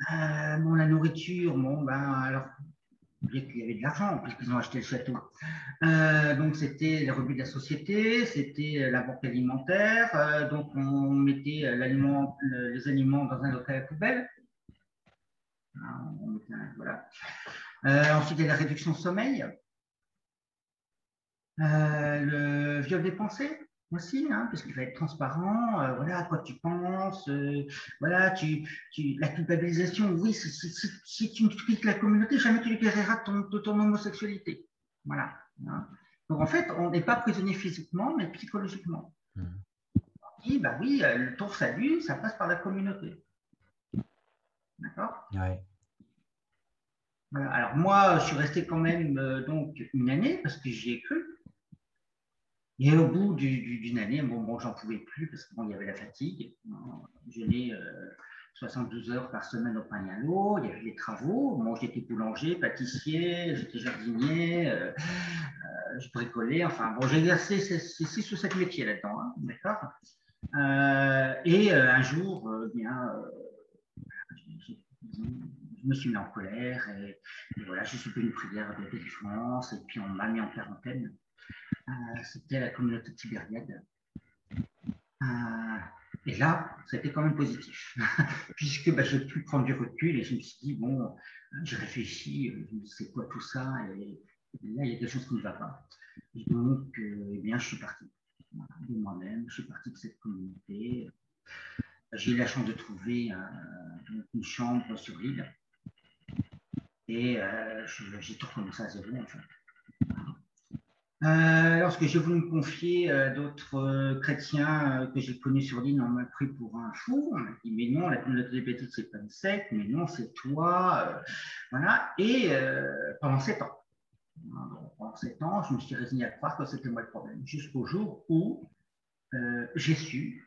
Bon, la nourriture, bon, ben, alors, il y avait de l'argent puisqu'ils ont acheté le château. Donc, c'était les rebuts de la société, c'était la banque alimentaire. Donc, on mettait les aliments dans un local à poubelle. Voilà. Ensuite, il y a la réduction de sommeil. Le viol des pensées aussi, hein, parce qu'il va être transparent. Voilà à quoi tu penses. Voilà, la culpabilisation. Oui, si tu quittes la communauté, jamais tu libéreras de ton homosexualité. Voilà. Hein. Donc en fait, on n'est pas prisonnier physiquement, mais psychologiquement. On dit, bah oui, ton salut, ça passe par la communauté. D'accord. Ouais. Voilà. Alors moi, je suis resté quand même donc une année parce que j'y ai cru. Et au bout d'une année, bon, j'en pouvais plus parce qu'il y avait la fatigue. Je n'ai 72 heures par semaine au pain et à l'eau. Il y avait les travaux. Moi, j'étais boulanger, pâtissier, j'étais jardinier, je bricolais. Enfin, bon, j'ai exercé ces 6 ou 7 métiers là-dedans. Hein, d'accord. Et un jour, je me suis mis en colère et voilà, j'ai soupé une prière de délivrance et puis on m'a mis en quarantaine. C'était la communauté tibériade. Et là, c'était quand même positif, puisque j'ai pu prendre du recul et je me suis dit, bon, j'ai réfléchi, je me dis, c'est quoi tout ça et là, il y a quelque chose qui ne va pas. Et donc, eh bien, je suis parti de moi-même, je suis parti de cette communauté. J'ai eu la chance de trouver une chambre sur l'île et j'ai tout recommencé à zéro, en fait. Lorsque j'ai voulu me confier à d'autres chrétiens que j'ai connus sur l'île, on m'a pris pour un fou. On m'a dit, mais non, la communauté des bêtises, c'est pas une secte, mais non, c'est toi. Voilà. Et pendant 7 ans. Pendant 7 ans, je me suis résigné à croire que c'était moi le problème. Jusqu'au jour où j'ai su,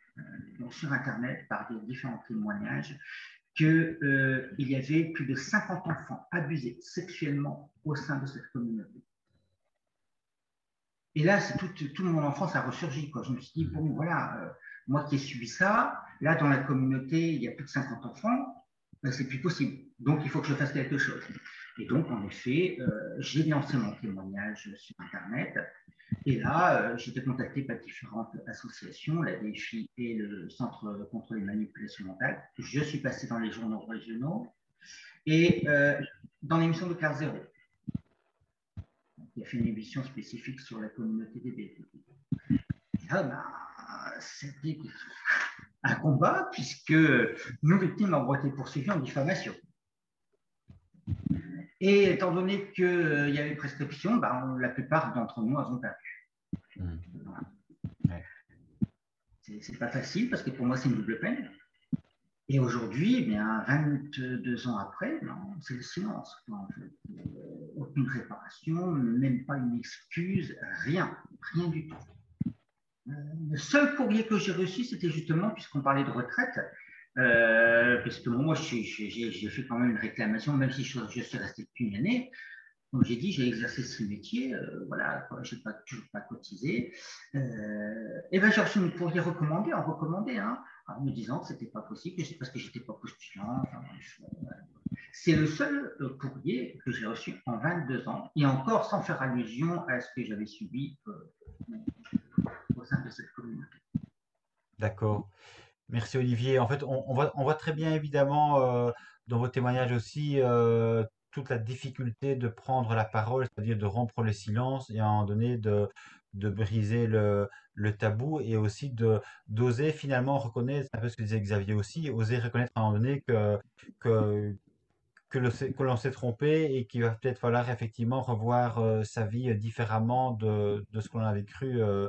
donc sur Internet, par des différents témoignages, qu'il y avait plus de 50 enfants abusés sexuellement au sein de cette communauté. Et là, toute mon enfance a ressurgi. Quoi. Je me suis dit, bon, voilà, moi qui ai subi ça, là, dans la communauté, il y a plus de 50 enfants, c'est plus possible. Donc, il faut que je fasse quelque chose. Et donc, en effet, j'ai lancé mon témoignage sur Internet. Et là, j'ai été contacté par différentes associations, la DFI et le Centre contre les manipulations mentales. Je suis passé dans les journaux régionaux et dans l'émission de Claire Zéro. Il a fait une émission spécifique sur la communauté des bébés. C'était un combat puisque nos victimes ont été poursuivies en diffamation. Et étant donné qu'il y avait prescription, la plupart d'entre nous ont perdu. Voilà. C'est pas facile parce que pour moi c'est une double peine. Et aujourd'hui, 22 ans après, c'est le silence. En fait. Aucune réparation, même pas une excuse, rien du tout. Le seul courrier que j'ai reçu, c'était justement, puisqu'on parlait de retraite, parce que moi, j'ai fait quand même une réclamation, même si je suis resté depuis une année. Comme j'ai dit, j'ai exercé ce métier, voilà, je n'ai toujours pas cotisé. Et j'ai reçu un courrier recommandé, hein, en me disant que ce n'était pas possible, parce que je n'étais pas postulant. Enfin, c'est le seul courrier que j'ai reçu en 22 ans, et encore sans faire allusion à ce que j'avais subi au sein de cette communauté. D'accord. Merci Olivier. En fait, on voit très bien évidemment dans vos témoignages aussi toute la difficulté de prendre la parole, c'est-à-dire de rompre le silence et à un moment donné de de briser le tabou et aussi d'oser finalement reconnaître, un peu ce que disait Xavier aussi, oser reconnaître à un moment donné que, que l'on s'est trompé et qu'il va peut-être falloir effectivement revoir sa vie différemment de ce qu'on avait cru euh,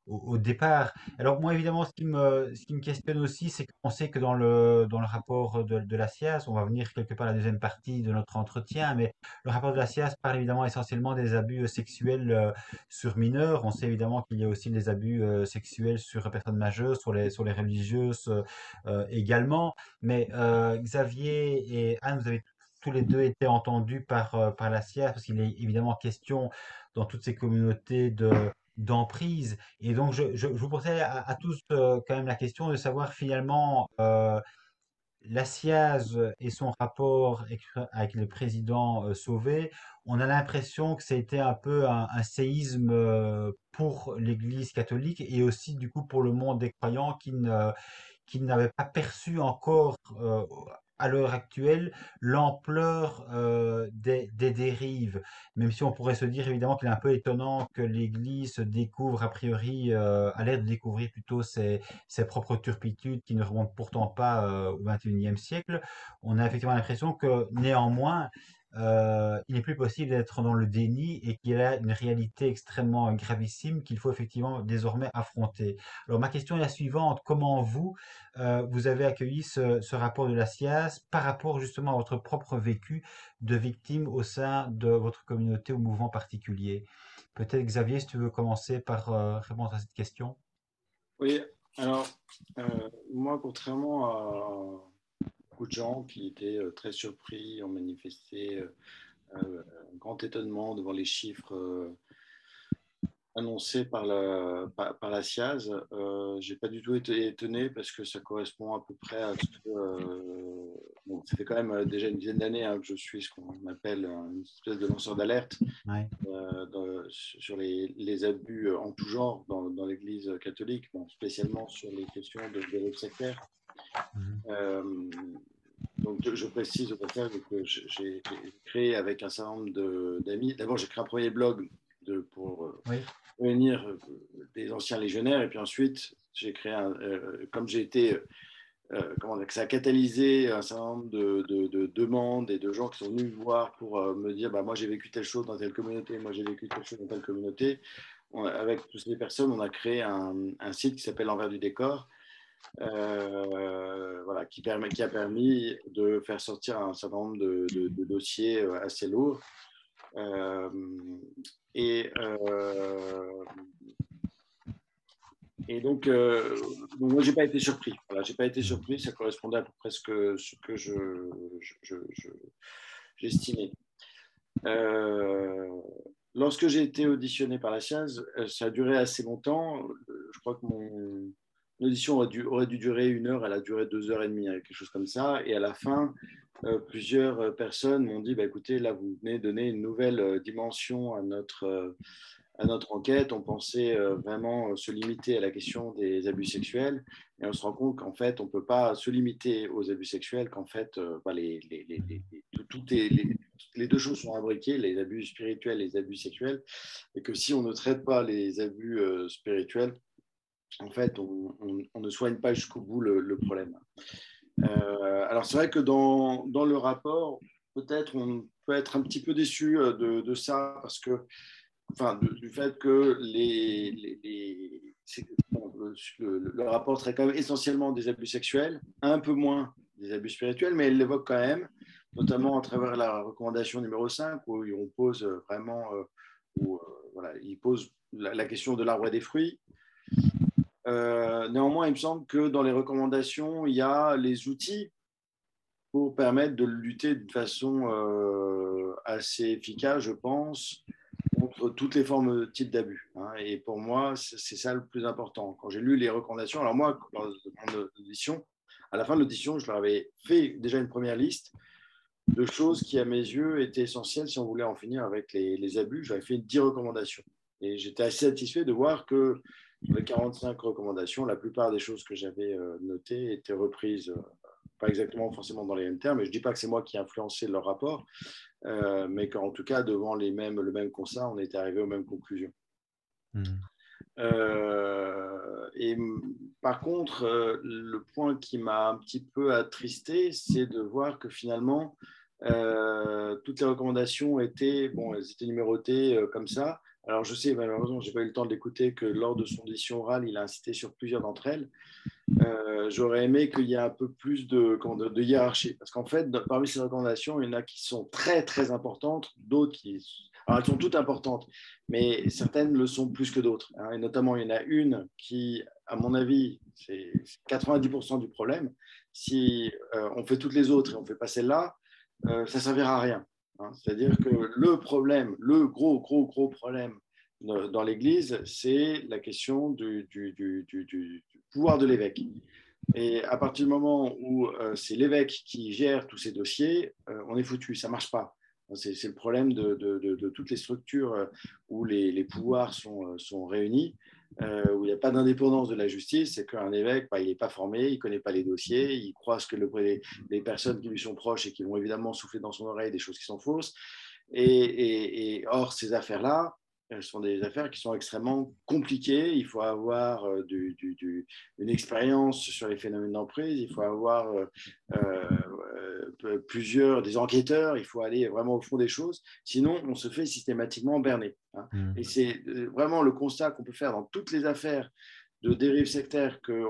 au départ. Alors moi évidemment ce qui me questionne aussi c'est qu'on sait que dans le rapport de la SIAZ, on va venir quelque part à la deuxième partie de notre entretien, mais le rapport de la SIAZ parle évidemment essentiellement des abus sexuels sur mineurs. On sait évidemment qu'il y a aussi des abus sexuels sur personnes majeures, sur les religieuses également. Mais Xavier et Anne, vous avez tous les deux été entendus par la SIAZ, parce qu'il est évidemment question dans toutes ces communautés d'emprise. Et donc, je vous posais à tous quand même la question de savoir finalement la SIAZ et son rapport avec le président Sauvé. On a l'impression que ça a été un peu un séisme pour l'Église catholique et aussi du coup pour le monde des croyants qui n'avaient pas perçu encore à l'heure actuelle l'ampleur des dérives. Même si on pourrait se dire évidemment qu'il est un peu étonnant que l'Église découvre a priori, a l'air de découvrir plutôt ses propres turpitudes qui ne remontent pourtant pas au XXIe siècle. On a effectivement l'impression que néanmoins, il n'est plus possible d'être dans le déni et qu'il y a une réalité extrêmement gravissime qu'il faut effectivement désormais affronter. Alors ma question est la suivante, comment vous, vous avez accueilli ce rapport de la SIAZ par rapport justement à votre propre vécu de victime au sein de votre communauté ou mouvement particulier? Peut-être Xavier, si tu veux commencer par répondre à cette question. Oui, alors, moi, contrairement à beaucoup de gens qui étaient très surpris, ont manifesté un grand étonnement devant les chiffres annoncé par la SIAZ. J'ai pas du tout été étonné parce que ça correspond à peu près à ce que. Bon, ça fait quand même déjà une dizaine d'années que je suis ce qu'on appelle une espèce de lanceur d'alerte Ouais. sur les abus en tout genre dans l'Église catholique, bon, spécialement sur les questions de dérive sectaire. Euh, donc, je précise au passage que j'ai créé avec un certain nombre d'amis. D'abord, j'ai créé un premier blog pour Oui. réunir des anciens légionnaires. Et puis ensuite, j'ai créé comme j'ai été, comment dire, que ça a catalysé un certain nombre de demandes et de gens qui sont venus me voir pour me dire, bah, moi j'ai vécu telle chose dans telle communauté, moi j'ai vécu telle chose dans telle communauté. Avec toutes ces personnes, on a créé un site qui s'appelle L'Envers du décor. Voilà, qui a permis de faire sortir un certain nombre de dossiers assez lourds. Et donc, moi, j'ai pas été surpris. Voilà, j'ai pas été surpris. Ça correspondait à peu près à ce que j'estimais. Lorsque j'ai été auditionné par la SIAZ, ça a duré assez longtemps. Je crois que mon audition aurait dû durer 1 heure. Elle a duré 2 heures et demie, quelque chose comme ça. Et à la fin, plusieurs personnes m'ont dit, bah, écoutez, là, vous venez donner une nouvelle dimension à notre enquête. On pensait vraiment se limiter à la question des abus sexuels, et on se rend compte qu'en fait, on ne peut pas se limiter aux abus sexuels, qu'en fait, bah, les deux choses sont imbriquées, les abus spirituels et les abus sexuels, et que si on ne traite pas les abus spirituels, en fait, on ne soigne pas jusqu'au bout le problème. Alors, c'est vrai que dans le rapport, peut-être on peut être un petit peu déçu de ça, parce que enfin, du fait que le rapport traite quand même essentiellement des abus sexuels, un peu moins des abus spirituels, mais elle l'évoque quand même, notamment à travers la recommandation numéro 5, où on pose vraiment, voilà, il pose la question de l'arbre et des fruits. Néanmoins, il me semble que dans les recommandations, il y a les outils pour permettre de lutter de façon assez efficace, je pense, contre toutes les formes de type d'abus. Hein. Et pour moi, c'est ça le plus important. Quand j'ai lu les recommandations, alors moi, lors de mon audition, à la fin de l'audition, je leur avais fait déjà une première liste de choses qui, à mes yeux, étaient essentielles si on voulait en finir avec les abus. J'avais fait 10 recommandations. Et j'étais assez satisfait de voir que sur les 45 recommandations, la plupart des choses que j'avais notées étaient reprises, pas exactement forcément dans les mêmes termes, mais je ne dis pas que c'est moi qui ai influencé leur rapport, mais qu'en tout cas, devant le même constat, on était arrivé aux mêmes conclusions. Mhm. Et par contre, le point qui m'a un petit peu attristé, c'est de voir que finalement, toutes les recommandations étaient, bon, elles étaient numérotées comme ça. Alors je sais, malheureusement, j'ai pas eu le temps de l'écouter, que lors de son audition orale, il a insisté sur plusieurs d'entre elles. J'aurais aimé qu'il y ait un peu plus de hiérarchie. Parce qu'en fait, parmi ces recommandations, il y en a qui sont très, très importantes, d'autres qui... Alors, elles sont toutes importantes, mais certaines le sont plus que d'autres, hein. Et notamment, il y en a une qui, à mon avis, c'est 90% du problème. Si on fait toutes les autres et on ne fait pas celle-là, ça ne servira à rien, hein. C'est-à-dire que le problème, le gros, gros, gros problème dans l'Église, c'est la question du pouvoir de l'évêque. Et à partir du moment où c'est l'évêque qui gère tous ces dossiers, on est foutu, ça ne marche pas. C'est le problème de toutes les structures où les pouvoirs sont réunis, où il n'y a pas d'indépendance de la justice. C'est qu'un évêque, bah, il n'est pas formé, il ne connaît pas les dossiers, il croit ce que les personnes qui lui sont proches et qui vont évidemment souffler dans son oreille des choses qui sont fausses. Et or, ces affaires-là, elles sont des affaires qui sont extrêmement compliquées. Il faut avoir une expérience sur les phénomènes d'emprise, il faut avoir des enquêteurs, il faut aller vraiment au fond des choses. Sinon, on se fait systématiquement berner, hein. Mhm. Et c'est vraiment le constat qu'on peut faire dans toutes les affaires de dérives sectaires que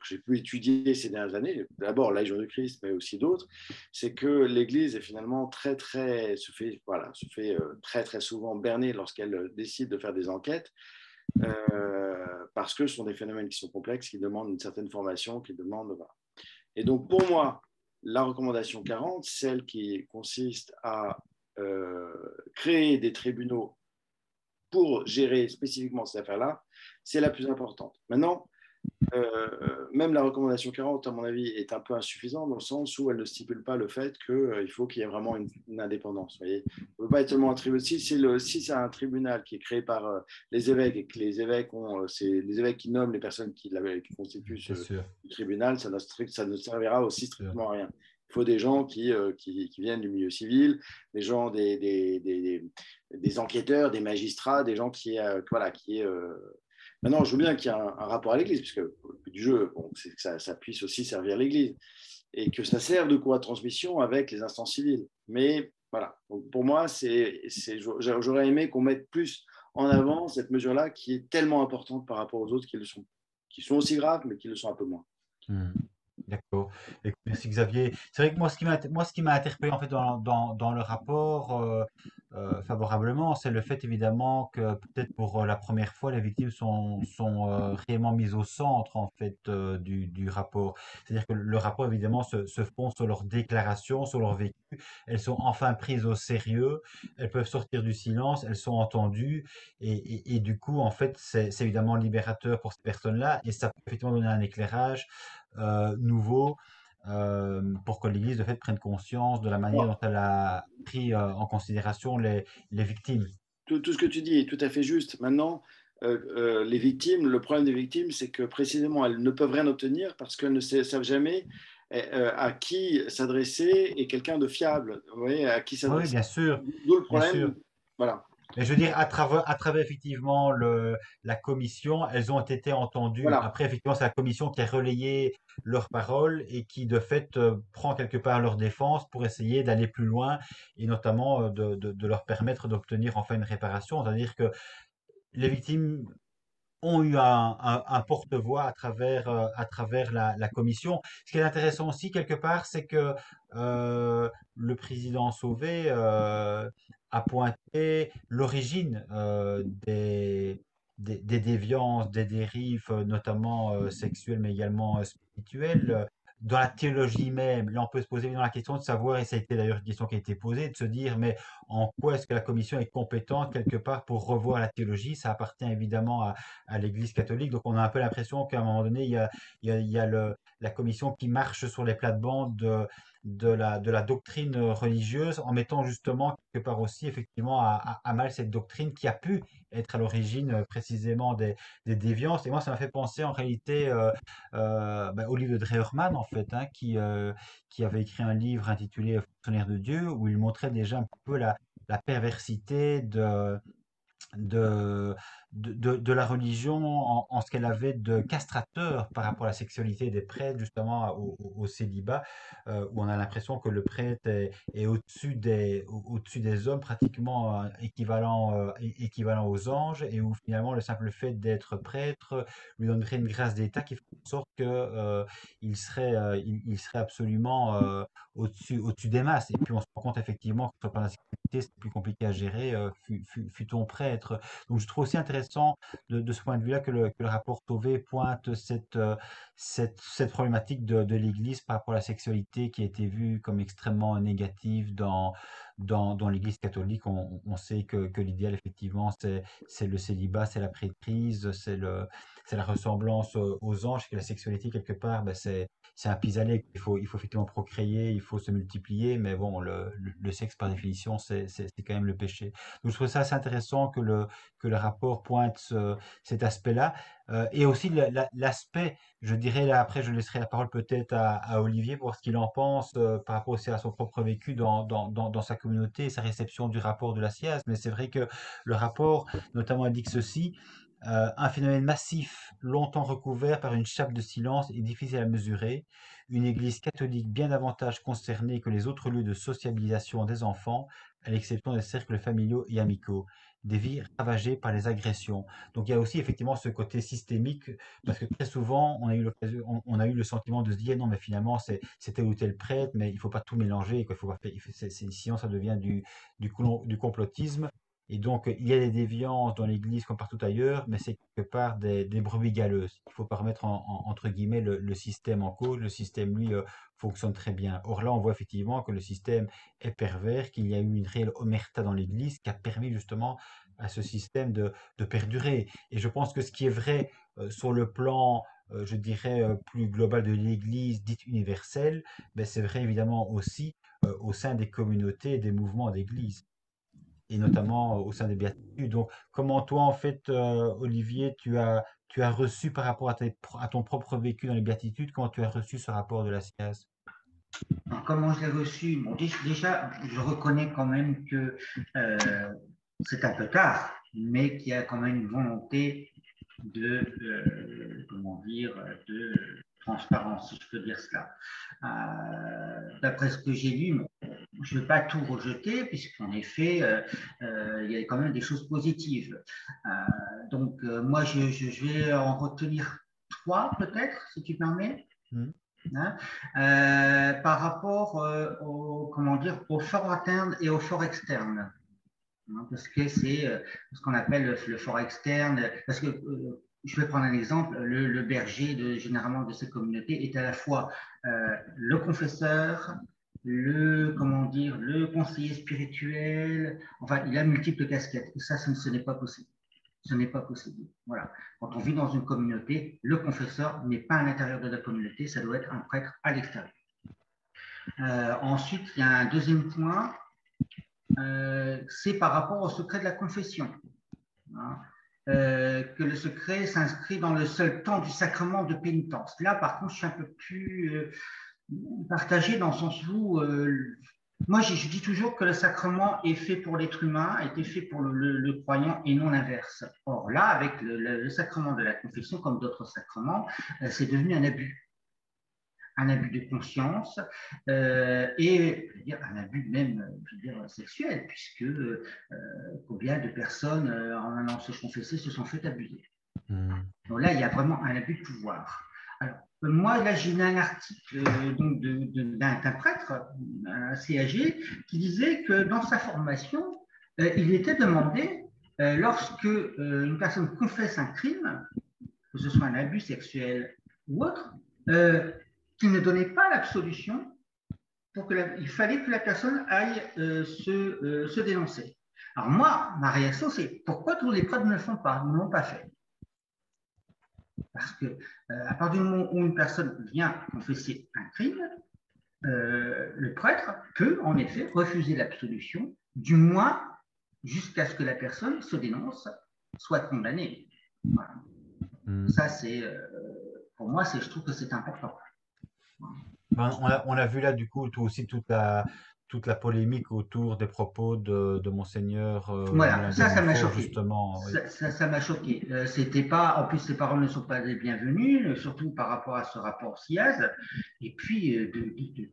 j'ai pu étudier ces dernières années, d'abord la Légion du Christ, mais aussi d'autres, c'est que l'Église est finalement se fait très très souvent berner lorsqu'elle décide de faire des enquêtes, parce que ce sont des phénomènes qui sont complexes, qui demandent une certaine formation, qui demandent... Voilà. Et donc pour moi, la recommandation 40, celle qui consiste à créer des tribunaux pour gérer spécifiquement ces affaires-là, c'est la plus importante. Maintenant, même la recommandation 40, à mon avis, est un peu insuffisante dans le sens où elle ne stipule pas le fait qu'il faut qu'il y ait vraiment une indépendance. Vous voyez, il ne peut pas être seulement un tribunal. Si c'est un tribunal qui est créé par les évêques et que les évêques c'est les évêques qui nomment les personnes qui constituent C'est sûr, ce tribunal, ça ne servira aussi c'est sûr. strictement à rien. Il faut des gens qui viennent du milieu civil, des gens, des enquêteurs, des magistrats, des gens voilà, qui Maintenant, je veux bien qu'il y ait un rapport à l'Église, puisque le but du jeu, bon, c'est que ça puisse aussi servir l'Église et que ça serve de courroie de transmission avec les instances civiles. Mais voilà, donc pour moi, j'aurais aimé qu'on mette plus en avant cette mesure-là qui est tellement importante par rapport aux autres qui sont aussi graves, mais qui le sont un peu moins. Mhm. D'accord. Écoute, merci Xavier. C'est vrai que moi, ce qui m'a interpellé en fait dans le rapport favorablement, c'est le fait évidemment que peut-être pour la première fois, les victimes sont réellement mises au centre en fait du rapport. C'est-à-dire que le rapport évidemment se fonde sur leurs déclarations, sur leur vécu. Elles sont enfin prises au sérieux. Elles peuvent sortir du silence. Elles sont entendues. Et du coup, en fait, c'est évidemment libérateur pour ces personnes-là. Et ça peut effectivement donner un éclairage nouveau pour que l'Église de fait prenne conscience de la manière dont elle a pris en considération les victimes. Tout ce que tu dis est tout à fait juste. Maintenant, les victimes, le problème des victimes, c'est que précisément, elles ne peuvent rien obtenir parce qu'elles ne savent jamais à qui s'adresser et quelqu'un de fiable, vous voyez, à qui Oui, oui, s'adresser. bien sûr, D'où le bien sûr. problème. Voilà. Mais je veux dire, à travers effectivement la commission, elles ont été entendues. Voilà. Après, effectivement, c'est la commission qui a relayé leurs paroles et qui, de fait, prend quelque part leur défense pour essayer d'aller plus loin et notamment de leur permettre d'obtenir enfin une réparation. C'est-à-dire que les victimes ont eu un porte-voix à travers la commission. Ce qui est intéressant aussi, quelque part, c'est que le président Sauvé a pointé l'origine des déviances, des dérives, notamment sexuelles, mais également spirituelles. Dans la théologie même, là on peut se poser évidemment la question de savoir, et ça a été d'ailleurs une question qui a été posée, de se dire, mais en quoi est-ce que la commission est compétente quelque part pour revoir la théologie? Ça appartient évidemment à l'Église catholique. Donc on a un peu l'impression qu'à un moment donné, il y a la commission qui marche sur les plates-bandes de la doctrine religieuse en mettant justement quelque part aussi effectivement à mal cette doctrine qui a pu être à l'origine précisément des déviances. Et moi, ça m'a fait penser en réalité au livre de Dreherman en fait, hein, qui avait écrit un livre intitulé Fonctionnaire de Dieu où il montrait déjà un peu la perversité de, de la religion en ce qu'elle avait de castrateur par rapport à la sexualité des prêtres, justement au célibat, où on a l'impression que le prêtre est au-dessus au-dessus des hommes, pratiquement équivalent aux anges, et où finalement le simple fait d'être prêtre lui donnerait une grâce d'État qui fait en sorte que il serait absolument au-dessus des masses. Et puis on se rend compte effectivement que sur le plan de la sexualité, c'est plus compliqué à gérer, fut-on prêtre. Donc je trouve aussi intéressant de ce point de vue-là que le rapport Sauvé pointe cette problématique de l'Église par rapport à la sexualité qui a été vue comme extrêmement négative dans l'Église catholique. On sait que l'idéal, effectivement, c'est le célibat, c'est la prêtrise, c'est la ressemblance aux anges, que la sexualité, quelque part, ben, c'est un pis-aller. Il faut effectivement procréer, il faut se multiplier, mais bon, le sexe, par définition, c'est quand même le péché. Donc je trouve ça assez intéressant que le rapport pointe cet aspect-là. Et aussi l'aspect, je dirais, là après je laisserai la parole peut-être à Olivier pour voir ce qu'il en pense par rapport aussi à son propre vécu dans sa communauté et sa réception du rapport de la SIAZ. Mais c'est vrai que le rapport notamment indique ceci. Un phénomène massif, longtemps recouvert par une chape de silence et difficile à mesurer, une église catholique bien davantage concernée que les autres lieux de sociabilisation des enfants, à l'exception des cercles familiaux et amicaux, des vies ravagées par les agressions. Donc il y a aussi effectivement ce côté systémique, parce que très souvent on a eu l'occasion, on a eu le sentiment de se dire non mais finalement c'est tel ou tel prêtre, mais il ne faut pas tout mélanger, quoi. Il faut pas faire, sinon ça devient du complotisme. Et donc, il y a des déviances dans l'Église comme partout ailleurs, mais c'est quelque part des brebis galeuses. Il ne faut pas remettre entre guillemets le système en cause. Le système, lui, fonctionne très bien. Or là, on voit effectivement que le système est pervers, qu'il y a eu une réelle omerta dans l'Église qui a permis justement à ce système de perdurer. Et je pense que ce qui est vrai sur le plan, je dirais, plus global de l'Église dite universelle, ben, c'est vrai évidemment aussi au sein des communautés et des mouvements d'Église et notamment au sein des béatitudes. Donc, comment toi, en fait, Olivier, tu as reçu par rapport à ton propre vécu dans les béatitudes, comment tu as reçu ce rapport de la SIAZ? Alors, comment je l'ai reçu? Bon, déjà, je reconnais quand même que c'est un peu tard, mais qu'il y a quand même une volonté comment dire, de transparence, si je peux dire cela. D'après ce que j'ai lu, je ne veux pas tout rejeter, puisqu'en effet, il y a quand même des choses positives. Donc, moi, je vais en retenir trois, peut-être, si tu permets. Hein, par rapport comment dire, au fort interne et au fort externe. Hein, parce que c'est ce qu'on appelle le fort externe. Parce que je vais prendre un exemple, le berger généralement de ces communautés est à la fois le confesseur, comment dire, le conseiller spirituel, enfin, il a multiples casquettes. Et ça, ce n'est pas possible. Ce n'est pas possible. Voilà. Quand on vit dans une communauté, le confesseur n'est pas à l'intérieur de la communauté, ça doit être un prêtre à l'extérieur. Ensuite, il y a un deuxième point, c'est par rapport au secret de la confession. Hein, que le secret s'inscrit dans le seul temps du sacrement de pénitence. Là, par contre, je suis un peu plus partagé dans le sens où moi, je dis toujours que le sacrement est fait pour l'être humain, a été fait pour le croyant et non l'inverse. Or là, avec le sacrement de la confession, comme d'autres sacrements, c'est devenu un abus de conscience et je veux dire, un abus même je veux dire, sexuel, puisque combien de personnes en allant se confesser se sont fait abuser. Donc là, il y a vraiment un abus de pouvoir. Alors, moi, là, j'ai lu un article donc d'un prêtre assez âgé qui disait que dans sa formation, il était demandé, lorsque une personne confesse un crime, que ce soit un abus sexuel ou autre, qu'il ne donnait pas l'absolution, il fallait que la personne aille se dénoncer. Alors moi, ma réaction, c'est pourquoi tous les prêtres ne le font pas, ne l'ont pas fait? Parce que à partir du moment où une personne vient confesser un crime, le prêtre peut en effet refuser l'absolution, du moins jusqu'à ce que la personne se dénonce, soit condamnée. Voilà. Ça, c'est pour moi, je trouve que c'est important. Ben, on a vu là, du coup, aussi toute toute la polémique autour des propos de Monseigneur Voilà, Moulin de ça m'a Montfort, choqué. justement. Oui. Ça m'a choqué. C'était pas, en plus, ces paroles ne sont pas les bienvenues, surtout par rapport à ce rapport SIAZ. Et puis,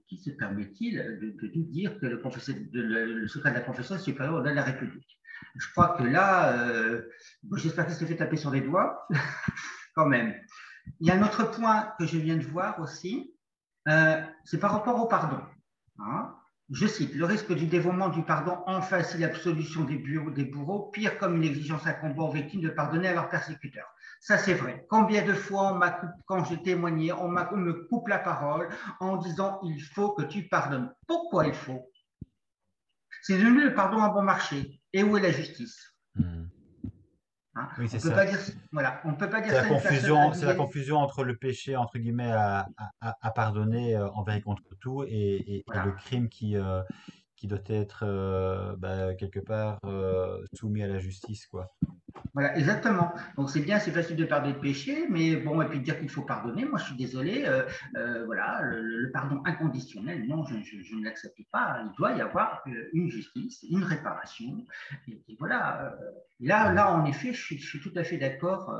qui se permet-il de nous dire que le secret de la confession est supérieur au-delà de la République? Je crois que là, j'espère qu'il s'est fait taper sur les doigts, quand même. Il y a un autre point que je viens de voir aussi, c'est par rapport au pardon. Hein. Je cite, le risque du dévouement du pardon en facilite l'absolution des bourreaux, pire comme une exigence incombant aux victimes de pardonner à leurs persécuteurs. Ça, c'est vrai. Combien de fois, quand j'ai témoigné, on me coupe la parole en disant il faut que tu pardonnes. Pourquoi il faut? C'est devenu le pardon à bon marché. Et où est la justice? Hein, Oui, on c'est peut ça. pas dire, voilà, on peut pas dire C'est la ça à une personne confusion, c'est la habillée. confusion entre le péché, entre guillemets, à pardonner envers et contre tout, et le Voilà. crime qui doit être quelque part soumis à la justice, quoi. Voilà, exactement. Donc c'est bien, c'est facile de parler de péché, mais bon, et puis de dire qu'il faut pardonner, moi je suis désolé, voilà, le pardon inconditionnel, non, je ne l'accepte pas. Il doit y avoir une justice, une réparation, et voilà. Là, en effet, je suis tout à fait d'accord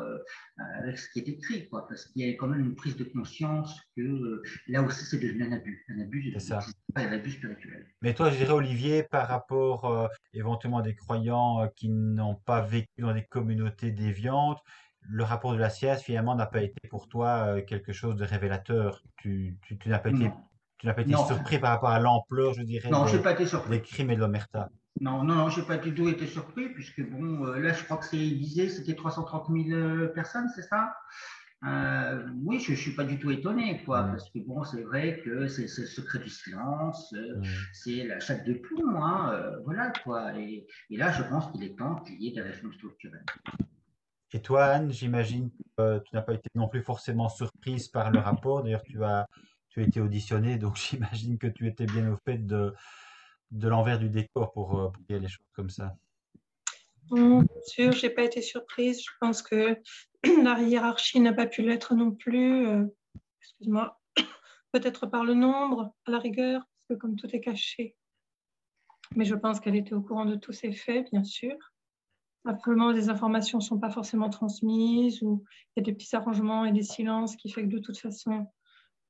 avec ce qui est écrit, quoi, parce qu'il y a quand même une prise de conscience que là aussi c'est devenu un abus, C'est ça. un abus spirituel. Mais toi, je dirais, Olivier, par rapport éventuellement à des croyants qui n'ont pas vécu dans des communautés déviantes, le rapport de la science, finalement, n'a pas été pour toi quelque chose de révélateur. Tu n'as pas été, Non, tu n'as pas été non, surpris par rapport à l'ampleur, je dirais, non, je n'ai pas été surpris. des crimes et de l'omerta. Non, je n'ai pas du tout été surpris, puisque bon, là, je crois que c'est visé, c'était 330 000 personnes, c'est ça? Oui, je ne suis pas du tout étonné, quoi, Hmm, parce que bon, c'est vrai que c'est le secret du silence, hmm. c'est la chape de plomb, hein, voilà, quoi. Et là, je pense qu'il est temps qu'il y ait des réformes structurelles. Et toi, Anne, j'imagine que tu n'as pas été non plus forcément surprise par le rapport. D'ailleurs, tu as été auditionnée, donc j'imagine que tu étais bien au fait de l'envers du décor pour dire les choses comme ça. Bien sûr, je n'ai pas été surprise. Je pense que la hiérarchie n'a pas pu l'être non plus. Excuse-moi. Peut-être par le nombre, à la rigueur, parce que comme tout est caché. Mais je pense qu'elle était au courant de tous ces faits, bien sûr. Simplement, les informations ne sont pas forcément transmises ou il y a des petits arrangements et des silences qui fait que de toute façon,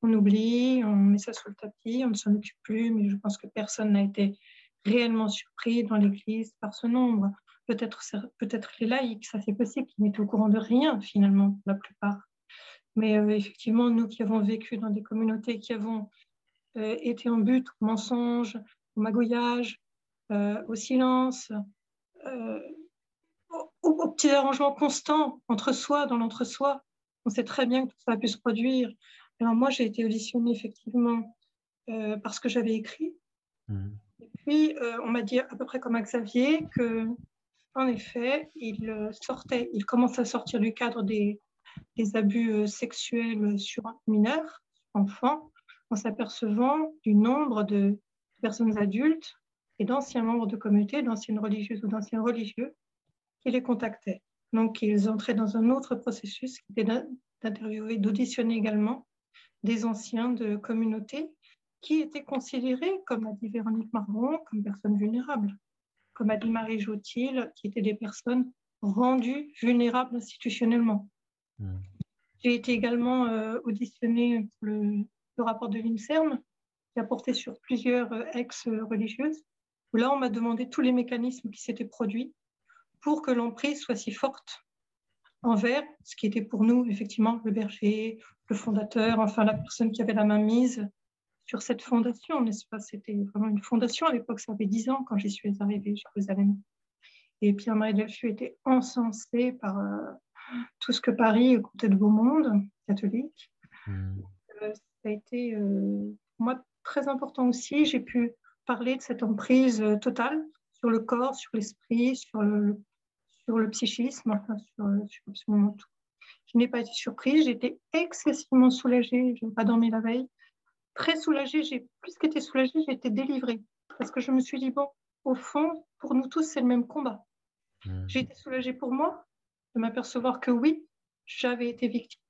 on oublie, on met ça sous le tapis, on ne s'en occupe plus. Mais je pense que personne n'a été réellement surpris dans l'Église par ce nombre. Peut-être les laïcs, ça c'est possible, qui n'étaient au courant de rien finalement, pour la plupart. Mais effectivement, nous qui avons vécu dans des communautés, qui avons été en but au mensonge, au magouillage, au silence, euh, aux petits arrangements constants entre soi, dans l'entre-soi. On sait très bien que tout ça a pu se produire. Alors moi, j'ai été auditionnée effectivement parce que j'avais écrit. Mhm. Et puis, on m'a dit à peu près comme à Xavier que, en effet, il commence à sortir du cadre des abus sexuels sur mineurs, enfants, en s'apercevant du nombre de personnes adultes et d'anciens membres de communauté, d'anciennes religieuses ou d'anciens religieux qui les contactaient. Donc, ils entraient dans un autre processus qui était d'interviewer, d'auditionner également des anciens de communautés qui étaient considérés, comme a dit Véronique Marron, comme personnes vulnérables, comme a dit Marie Jotil, qui étaient des personnes rendues vulnérables institutionnellement. Mhm. J'ai été également auditionnée pour le rapport de l'INSERM, qui a porté sur plusieurs ex-religieuses, où là, on m'a demandé tous les mécanismes qui s'étaient produits pour que l'emprise soit si forte envers ce qui était pour nous, effectivement, le berger, le fondateur, enfin la personne qui avait la main mise sur cette fondation, n'est-ce pas? C'était vraiment une fondation. À l'époque, ça avait 10 ans quand j'y suis arrivée à Jérusalem. Et Pierre-Marie Delfus était encensé par tout ce que Paris comptait de beau monde catholique. Mhm. Ça a été pour moi très important aussi. J'ai pu parler de cette emprise totale sur le corps, sur l'esprit, sur le psychisme, enfin sur absolument tout. Je n'ai pas été surprise, j'ai été excessivement soulagée, je n'ai pas dormi la veille. Très soulagée, j'ai plus qu'été soulagée, j'ai été délivrée. Parce que je me suis dit, bon, au fond, pour nous tous, c'est le même combat. Mhm. J'ai été soulagée pour moi de m'apercevoir que oui, j'avais été victime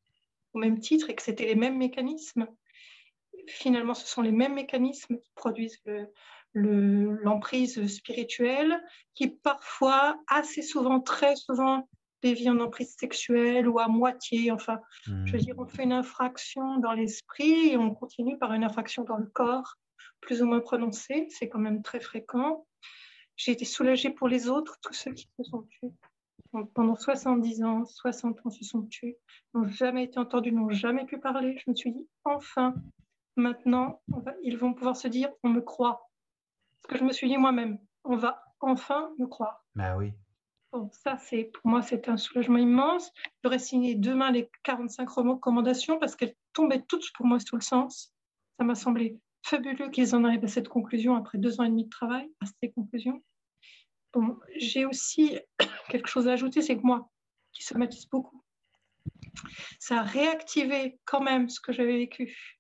au même titre et que c'était les mêmes mécanismes. Finalement, ce sont les mêmes mécanismes qui produisent l'emprise spirituelle qui parfois, assez souvent, très souvent, dévie en emprise sexuelle ou à moitié. Enfin, je veux dire, on fait une infraction dans l'esprit et on continue par une infraction dans le corps, plus ou moins prononcée. C'est quand même très fréquent. J'ai été soulagée pour les autres, tous ceux qui se sont tués. Donc, pendant 70 ans, 60 ans se sont tués, n'ont jamais été entendus, n'ont jamais pu parler. Je me suis dit, enfin, maintenant, ils vont pouvoir se dire, on me croit. Ce que je me suis dit moi-même, on va enfin me croire. Bah oui. Bon, ça, pour moi, c'était un soulagement immense. J'aurais signé demain les 45 recommandations parce qu'elles tombaient toutes pour moi sous le sens. Ça m'a semblé fabuleux qu'ils en arrivent à cette conclusion après 2 ans et demi de travail, à ces conclusions. Bon, j'ai aussi quelque chose à ajouter, c'est que moi, qui somatise beaucoup, ça a réactivé quand même ce que j'avais vécu,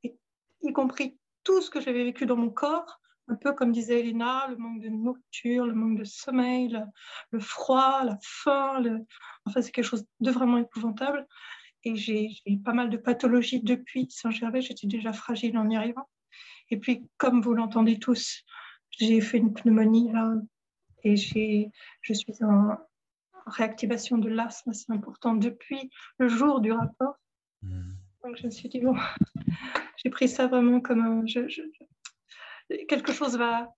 et, y compris tout ce que j'avais vécu dans mon corps, un peu comme disait Elena, le manque de nourriture, le manque de sommeil, le froid, la faim, enfin c'est quelque chose de vraiment épouvantable. Et j'ai eu pas mal de pathologies depuis Saint-Gervais, j'étais déjà fragile en y arrivant. Et puis, comme vous l'entendez tous, j'ai fait une pneumonie là, et je suis en réactivation de l'asthme assez important depuis le jour du rapport. Donc je me suis dit, bon, j'ai pris ça vraiment comme quelque chose va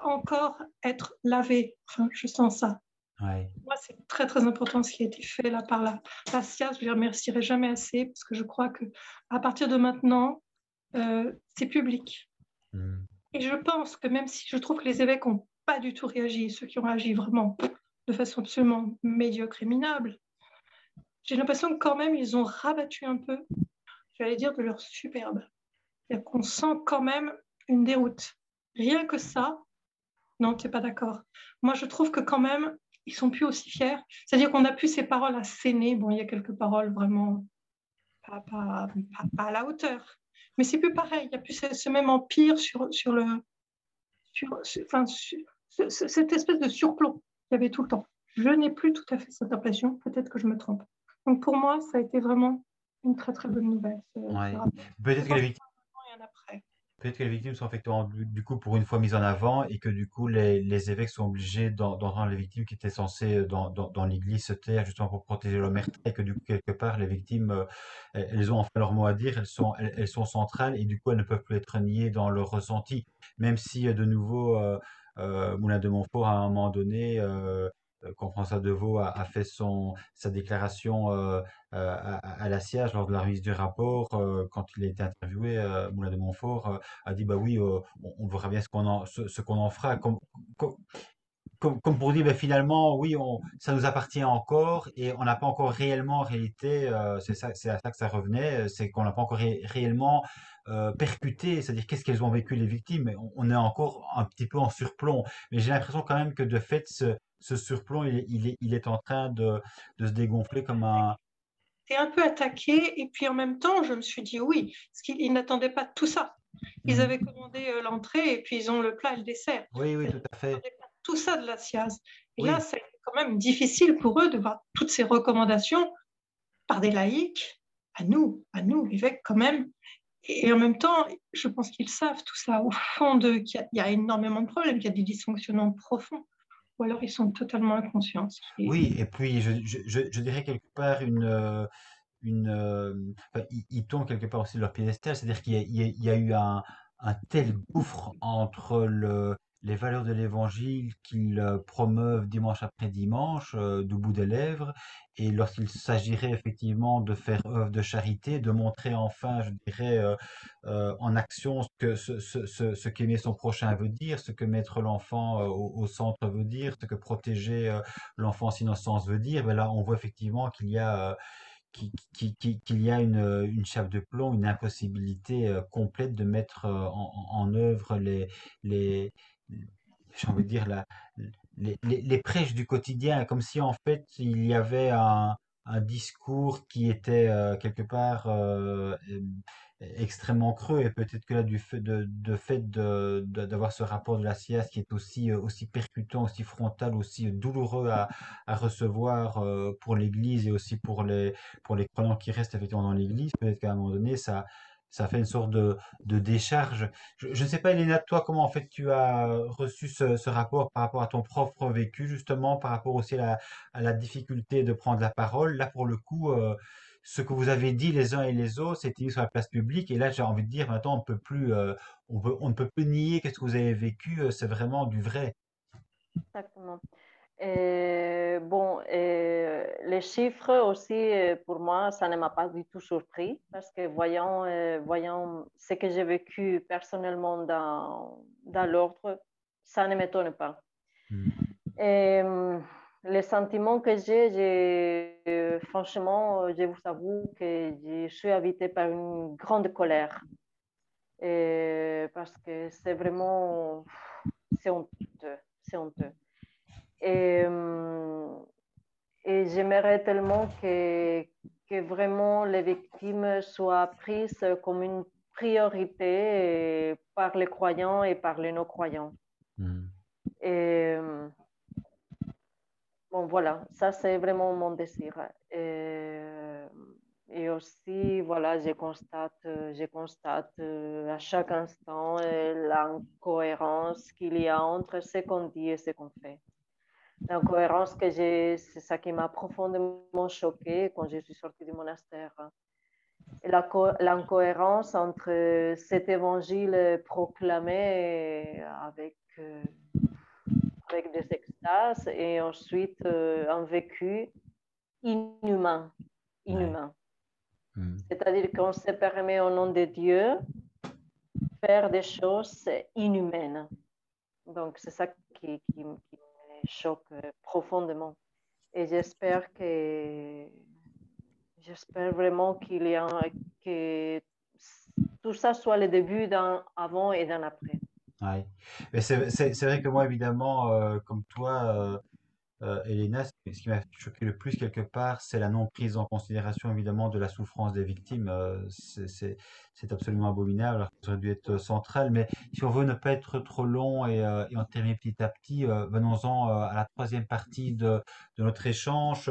encore être lavé. Enfin, je sens ça. Ouais. Moi, c'est très, très important ce qui a été fait là par la SIAZ. Je ne les remercierai jamais assez parce que je crois qu'à partir de maintenant, c'est public. Et je pense que même si je trouve que les évêques n'ont pas du tout réagi, ceux qui ont réagi vraiment de façon absolument médiocre et minable, j'ai l'impression que quand même, ils ont rabattu un peu, j'allais dire, de leur superbe. C'est-à-dire qu'on sent quand même une déroute. Rien que ça, non, tu n'es pas d'accord. Moi, je trouve que quand même, ils sont plus aussi fiers. C'est-à-dire qu'on n'a plus ces paroles assénées. Bon, il y a quelques paroles vraiment pas à la hauteur. Mais c'est plus pareil. Il n'y a plus ce même empire sur cette espèce de surplomb qu'il y avait tout le temps. Je n'ai plus tout à fait cette impression. Peut-être que je me trompe. Donc pour moi, ça a été vraiment une très très bonne nouvelle. Ouais. Peut-être que les victimes, peut-être que les victimes sont effectivement du coup pour une fois mises en avant et que du coup les évêques sont obligés d'entendre les victimes qui étaient censées dans l'église se taire justement pour protéger leur mère et que du coup quelque part les victimes elles ont enfin leur mot à dire, elles sont centrales et du coup elles ne peuvent plus être niées dans leur ressenti, même si de nouveau Moulin de Montfort à un moment donné quand François Deveau a fait sa déclaration à la SIAZ lors de la remise du rapport, quand il a été interviewé, Moulin de Montfort a dit bah oui, on verra bien ce qu'on en fera. Comme, comme pour dire, ben, finalement, oui, ça nous appartient encore et on n'a pas encore réellement en réalité, c'est à ça que ça revenait, c'est qu'on n'a pas encore réellement percuté, c'est-à-dire qu'est-ce qu'elles ont vécu les victimes. On est encore un petit peu en surplomb, mais j'ai l'impression quand même que de fait, ce surplomb, il est en train de se dégonfler comme un. C'est un peu attaqué et puis en même temps, je me suis dit oui, parce qu'ils n'attendaient pas tout ça. Ils avaient commandé l'entrée et puis ils ont le plat et le dessert. Oui, oui, tout à fait. Tout ça de la SIAZ. Et Oui. là, c'est quand même difficile pour eux de voir toutes ces recommandations par des laïcs, à nous, évêques quand même. Et en même temps, je pense qu'ils savent tout ça au fond qu'il y a énormément de problèmes, qu'il y a des dysfonctionnements profonds. Ou alors ils sont totalement inconscients. Oui, et puis je dirais quelque part enfin, ils tombent quelque part aussi de leur piédestal, c'est-à-dire qu'il y a eu un tel gouffre entre les valeurs de l'évangile qu'ils promeuvent dimanche après dimanche, du bout des lèvres, et lorsqu'il s'agirait effectivement de faire œuvre de charité, de montrer enfin, je dirais, en action ce qu'aimer son prochain veut dire, ce que mettre l'enfant au centre veut dire, ce que protéger l'enfance innocence veut dire, ben là on voit effectivement qu'il y a qu'il y a une chape de plomb, une impossibilité complète de mettre en œuvre les, j'ai envie de dire, les prêches du quotidien, comme si en fait il y avait un discours qui était quelque part extrêmement creux et peut-être que là du fait d'avoir ce rapport de la SIAZ qui est aussi percutant, aussi frontal, aussi douloureux à recevoir pour l'Église et aussi pour les croyants qui restent effectivement dans l'Église, peut-être qu'à un moment donné ça fait une sorte de décharge. Je ne sais pas, Elena, toi, comment en fait tu as reçu ce rapport par rapport à ton propre vécu, justement, par rapport aussi à la difficulté de prendre la parole. Là, pour le coup, ce que vous avez dit les uns et les autres, c'était dit sur la place publique. Et là, j'ai envie de dire, maintenant, on peut plus, on ne peut plus nier qu'est-ce que vous avez vécu. C'est vraiment du vrai. Exactement. Bon, les chiffres aussi, pour moi, ça ne m'a pas du tout surpris parce que voyant ce que j'ai vécu personnellement dans l'ordre, ça ne m'étonne pas. Mm. Et, les sentiments que franchement, je vous avoue que je suis habitée par une grande colère parce que c'est vraiment, c'est honteux, c'est honteux. Et, et j'aimerais tellement que vraiment les victimes soient prises comme une priorité par les croyants et par les non-croyants. Mm. Et bon, voilà, ça c'est vraiment mon désir. Et aussi, voilà, je constate à chaque instant l'incohérence qu'il y a entre ce qu'on dit et ce qu'on fait. L'incohérence c'est ça qui m'a profondément choquée quand je suis sortie du monastère. Et l'incohérence entre cet évangile proclamé avec des extases et ensuite un vécu inhumain. Ouais. Mm. C'est-à-dire qu'on se permet au nom de Dieu faire des choses inhumaines. Donc c'est ça qui me choque profondément. Et j'espère vraiment que tout ça soit le début d'un avant et d'un après. Ouais. Mais c'est vrai que moi, évidemment, comme toi, Elena, ce qui m'a choqué le plus quelque part, c'est la non prise en considération évidemment de la souffrance des victimes. C'est absolument abominable, alors que ça aurait dû être central. Mais si on veut ne pas être trop long et en terminer petit à petit, venons-en à la troisième partie de notre échange.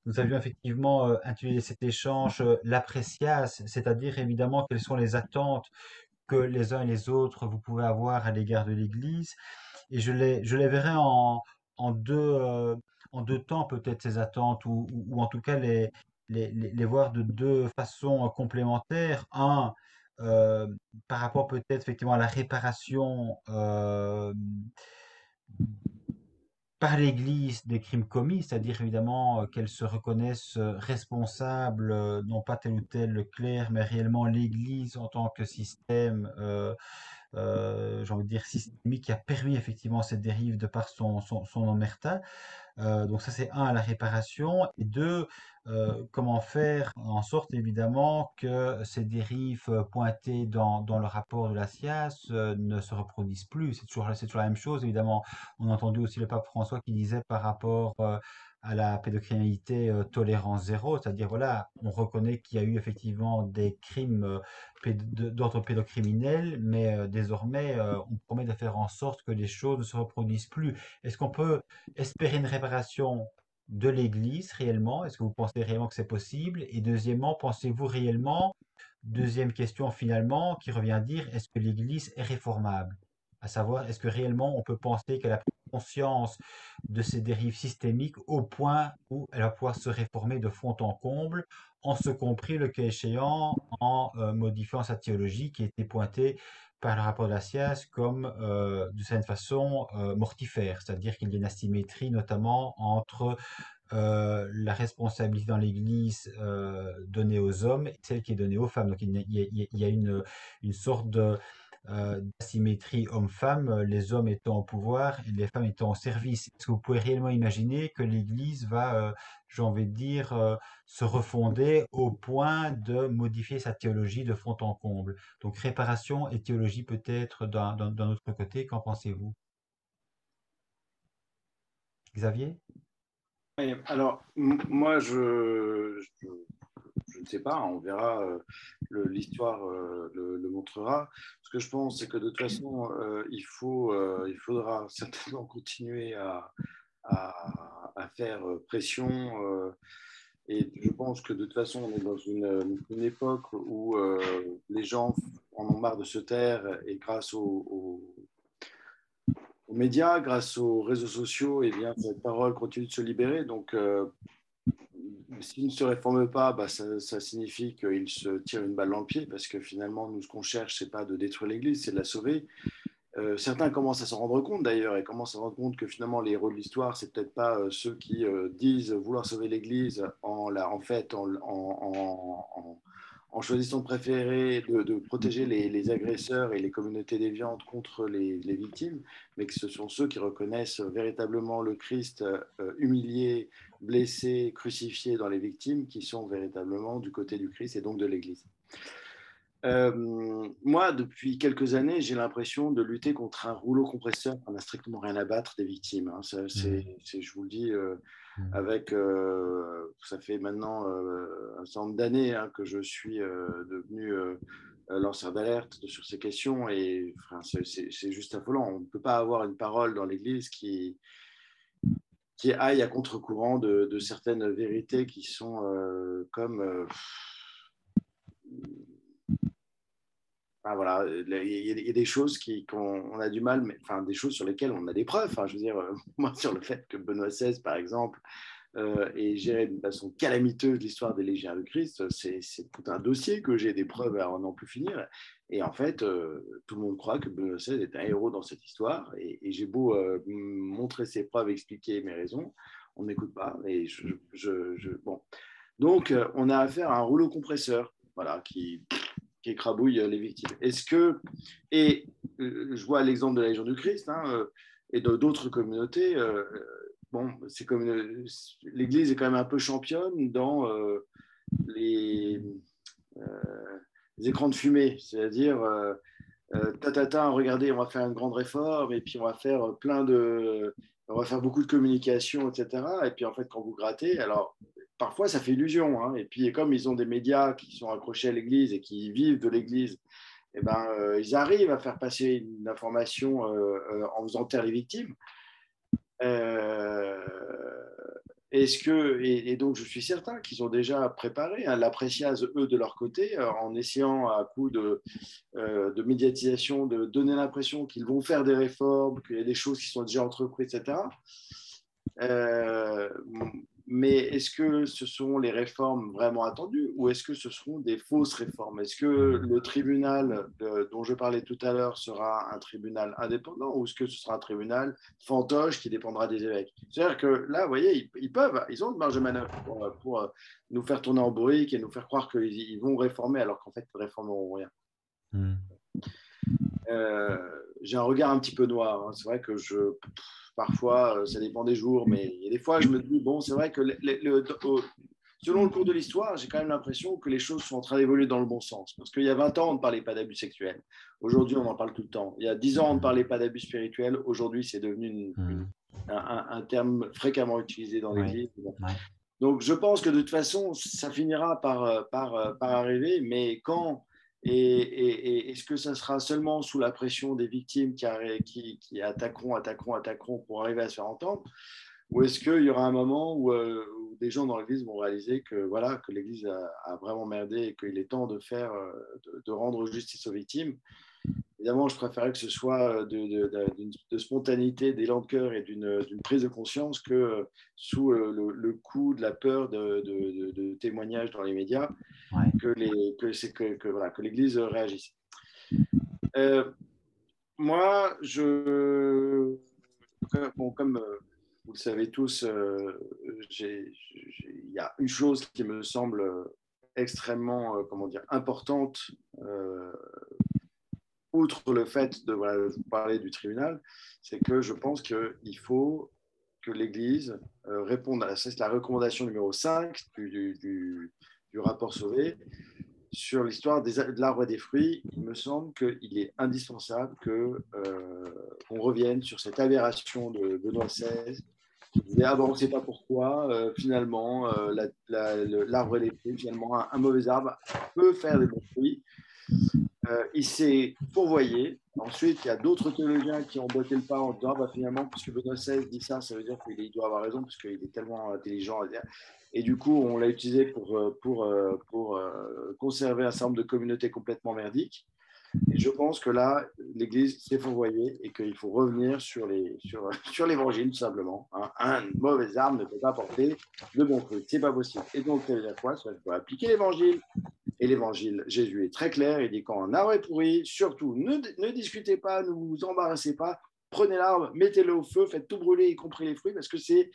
Nous avions effectivement intitulé cet échange l'après-sias, c'est-à-dire évidemment quelles sont les attentes que les uns et les autres vous pouvez avoir à l'égard de l'Église. Et je les verrai en en deux temps peut-être ces attentes, ou en tout cas les voir de deux façons complémentaires. Un, euh, par rapport peut-être effectivement à la réparation par l'Église des crimes commis, c'est-à-dire évidemment qu'elle se reconnaisse responsable, non pas tel ou tel clerc, mais réellement l'Église en tant que système j'ai envie de dire systémique, qui a permis effectivement cette dérive de par son omerta. Donc ça c'est un, la réparation, et deux, comment faire en sorte évidemment que ces dérives pointées dans le rapport de la SIAS ne se reproduisent plus. C'est toujours la même chose, évidemment. On a entendu aussi le pape François qui disait par rapport à la pédocriminalité tolérance zéro, c'est-à-dire voilà, on reconnaît qu'il y a eu effectivement des crimes d'ordre pédocriminel, mais désormais on promet de faire en sorte que les choses ne se reproduisent plus. Est-ce qu'on peut espérer une réparation de l'Église réellement? Est-ce que vous pensez réellement que c'est possible? Et deuxièmement, pensez-vous réellement, deuxième question finalement, qui revient à dire, est-ce que l'Église est réformable? À savoir, est-ce que réellement on peut penser qu'elle a pris conscience de ces dérives systémiques au point où elle va pouvoir se réformer de fond en comble, en ce compris le cas échéant, en modifiant sa théologie qui était pointée par le rapport de la SIAS comme de certaine façon mortifère, c'est-à-dire qu'il y a une asymétrie notamment entre la responsabilité dans l'Église donnée aux hommes et celle qui est donnée aux femmes. Donc il y a une sorte d'asymétrie homme-femme, les hommes étant au pouvoir et les femmes étant au service. Est-ce que vous pouvez réellement imaginer que l'Église va, j'ai envie de dire, se refonder au point de modifier sa théologie de fond en comble? Donc réparation et théologie peut-être d'un autre côté, qu'en pensez-vous? Xavier? Et alors, moi, je ne sais pas, on verra, l'histoire le montrera. Ce que je pense, c'est que de toute façon, il faudra certainement continuer à faire pression Et je pense que de toute façon, on est dans une époque où les gens en ont marre de se taire et grâce aux médias, grâce aux réseaux sociaux, eh bien, cette parole continue de se libérer. Donc, s'il ne se réforme pas, bah, ça signifie qu'il se tire une balle dans le pied parce que finalement, nous, ce qu'on cherche, c'est pas de détruire l'Église, c'est de la sauver. Certains commencent à s'en rendre compte d'ailleurs et commencent à se rendre compte que finalement les héros de l'histoire, c'est peut-être pas ceux qui disent vouloir sauver l'Église en choisissant de préférer de protéger les agresseurs et les communautés déviantes contre les victimes, mais que ce sont ceux qui reconnaissent véritablement le Christ humilié, blessé, crucifié dans les victimes, qui sont véritablement du côté du Christ et donc de l'Église. Moi, depuis quelques années, j'ai l'impression de lutter contre un rouleau compresseur. On n'a strictement rien à battre des victimes. Hein. Je vous le dis, avec, ça fait maintenant un certain nombre d'années hein, que je suis devenu lanceur d'alerte sur ces questions et enfin, c'est juste affolant. On ne peut pas avoir une parole dans l'Église qui aille à contre-courant de certaines vérités qui sont comme... Enfin, voilà, il y a des choses qu'on a du mal, mais, enfin, des choses sur lesquelles on a des preuves. Enfin, je veux dire, moi, sur le fait que Benoît XVI, par exemple, ait géré d'une façon calamiteuse l'histoire des Légionnaires du Christ, c'est tout un dossier que j'ai des preuves à n'en plus finir. Et en fait, tout le monde croit que Benoît XVI est un héros dans cette histoire. Et j'ai beau montrer ses preuves, expliquer mes raisons, on ne m'écoute pas. Et bon. Donc, on a affaire à un rouleau compresseur, voilà, qui écrabouille les victimes. Et je vois l'exemple de la Légion du Christ hein, et d'autres communautés. Bon, l'Église est quand même un peu championne dans les écrans de fumée, c'est-à-dire regardez, on va faire une grande réforme et puis on va faire on va faire beaucoup de communication, etc. Et puis en fait, quand vous grattez, alors parfois ça fait illusion. Hein, et puis comme ils ont des médias qui sont accrochés à l'Église et qui vivent de l'Église, eh ben, ils arrivent à faire passer une information en faisant taire les victimes. Et donc, je suis certain qu'ils ont déjà préparé hein, l'appréciase, eux, de leur côté, en essayant, à coup de médiatisation, de donner l'impression qu'ils vont faire des réformes, qu'il y a des choses qui sont déjà entreprises, etc. Mais est-ce que ce sont les réformes vraiment attendues ou est-ce que ce seront des fausses réformes? Est-ce que le tribunal dont je parlais tout à l'heure sera un tribunal indépendant ou est-ce que ce sera un tribunal fantoche qui dépendra des évêques? C'est-à-dire que là, vous voyez, ils ont une marge de manœuvre pour nous faire tourner en bourrique et nous faire croire qu'ils vont réformer alors qu'en fait, ils ne réformeront rien. J'ai un regard un petit peu noir. Hein. C'est vrai que parfois, ça dépend des jours, mais des fois, je me dis, bon, c'est vrai que selon le cours de l'histoire, j'ai quand même l'impression que les choses sont en train d'évoluer dans le bon sens. Parce qu'il y a 20 ans, on ne parlait pas d'abus sexuels. Aujourd'hui, on en parle tout le temps. Il y a 10 ans, on ne parlait pas d'abus spirituels. Aujourd'hui, c'est devenu un terme fréquemment utilisé dans l'Église. Ouais. Donc, je pense que de toute façon, ça finira par arriver, mais quand... Et est-ce que ça sera seulement sous la pression des victimes qui attaqueront pour arriver à se faire entendre? Ou est-ce qu'il y aura un moment où des gens dans l'Église vont réaliser que, voilà, que l'Église a vraiment merdé et qu'il est temps de rendre justice aux victimes? Évidemment, je préférerais que ce soit de spontanéité, d'élan de cœur et d'une prise de conscience que sous le coup de la peur de témoignages dans les médias, ouais. que l'Église réagisse. Moi, comme vous le savez tous, il y a une chose qui me semble extrêmement importante, outre le fait de vous parler du tribunal, c'est que je pense qu'il faut que l'Église réponde à c'est la recommandation numéro 5 du rapport Sauvé sur l'histoire de l'arbre et des fruits. Il me semble qu'il est indispensable qu'on revienne sur cette aberration de Benoît XVI qui disait on ne sait pas pourquoi finalement l'arbre et les fruits, finalement un mauvais arbre peut faire des bons fruits. Il s'est fourvoyé. Ensuite, il y a d'autres théologiens qui ont botté le pas en disant finalement, puisque Benoît XVI dit ça, ça veut dire qu'il doit avoir raison, parce qu'il est tellement intelligent. Et du coup, on l'a utilisé pour conserver un certain nombre de communautés complètement merdiques. Et je pense que là, l'Église s'est fourvoyée et qu'il faut revenir sur l'Évangile, tout simplement. Une mauvaise arme ne peut pas porter de bon fruit. C'est pas possible. Et donc, ça veut dire quoi? Il faut appliquer l'Évangile. Et l'Évangile, Jésus est très clair. Il dit quand un arbre est pourri, surtout ne discutez pas, ne vous embarrassez pas. Prenez l'arbre, mettez-le au feu, faites tout brûler, y compris les fruits, parce que c'est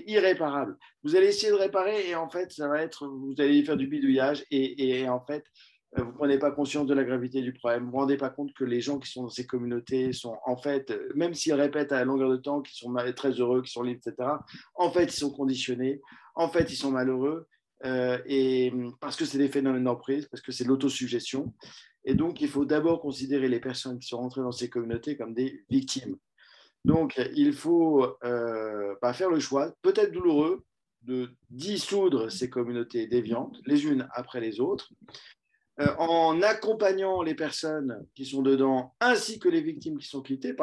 irréparable. Vous allez essayer de réparer et en fait, vous allez faire du bidouillage et en fait, vous ne prenez pas conscience de la gravité du problème. Vous ne vous rendez pas compte que les gens qui sont dans ces communautés sont, en fait, même s'ils répètent à la longueur de temps qu'ils sont très heureux, qu'ils sont libres, etc., en fait, ils sont conditionnés, en fait, ils sont malheureux, et parce que c'est des phénomènes d'emprise, parce que c'est l'autosuggestion. Et donc, il faut d'abord considérer les personnes qui sont rentrées dans ces communautés comme des victimes. Donc, il faut faire le choix, peut-être douloureux, de dissoudre ces communautés déviantes, les unes après les autres, en accompagnant les personnes qui sont dedans, ainsi que les victimes qui ont quitté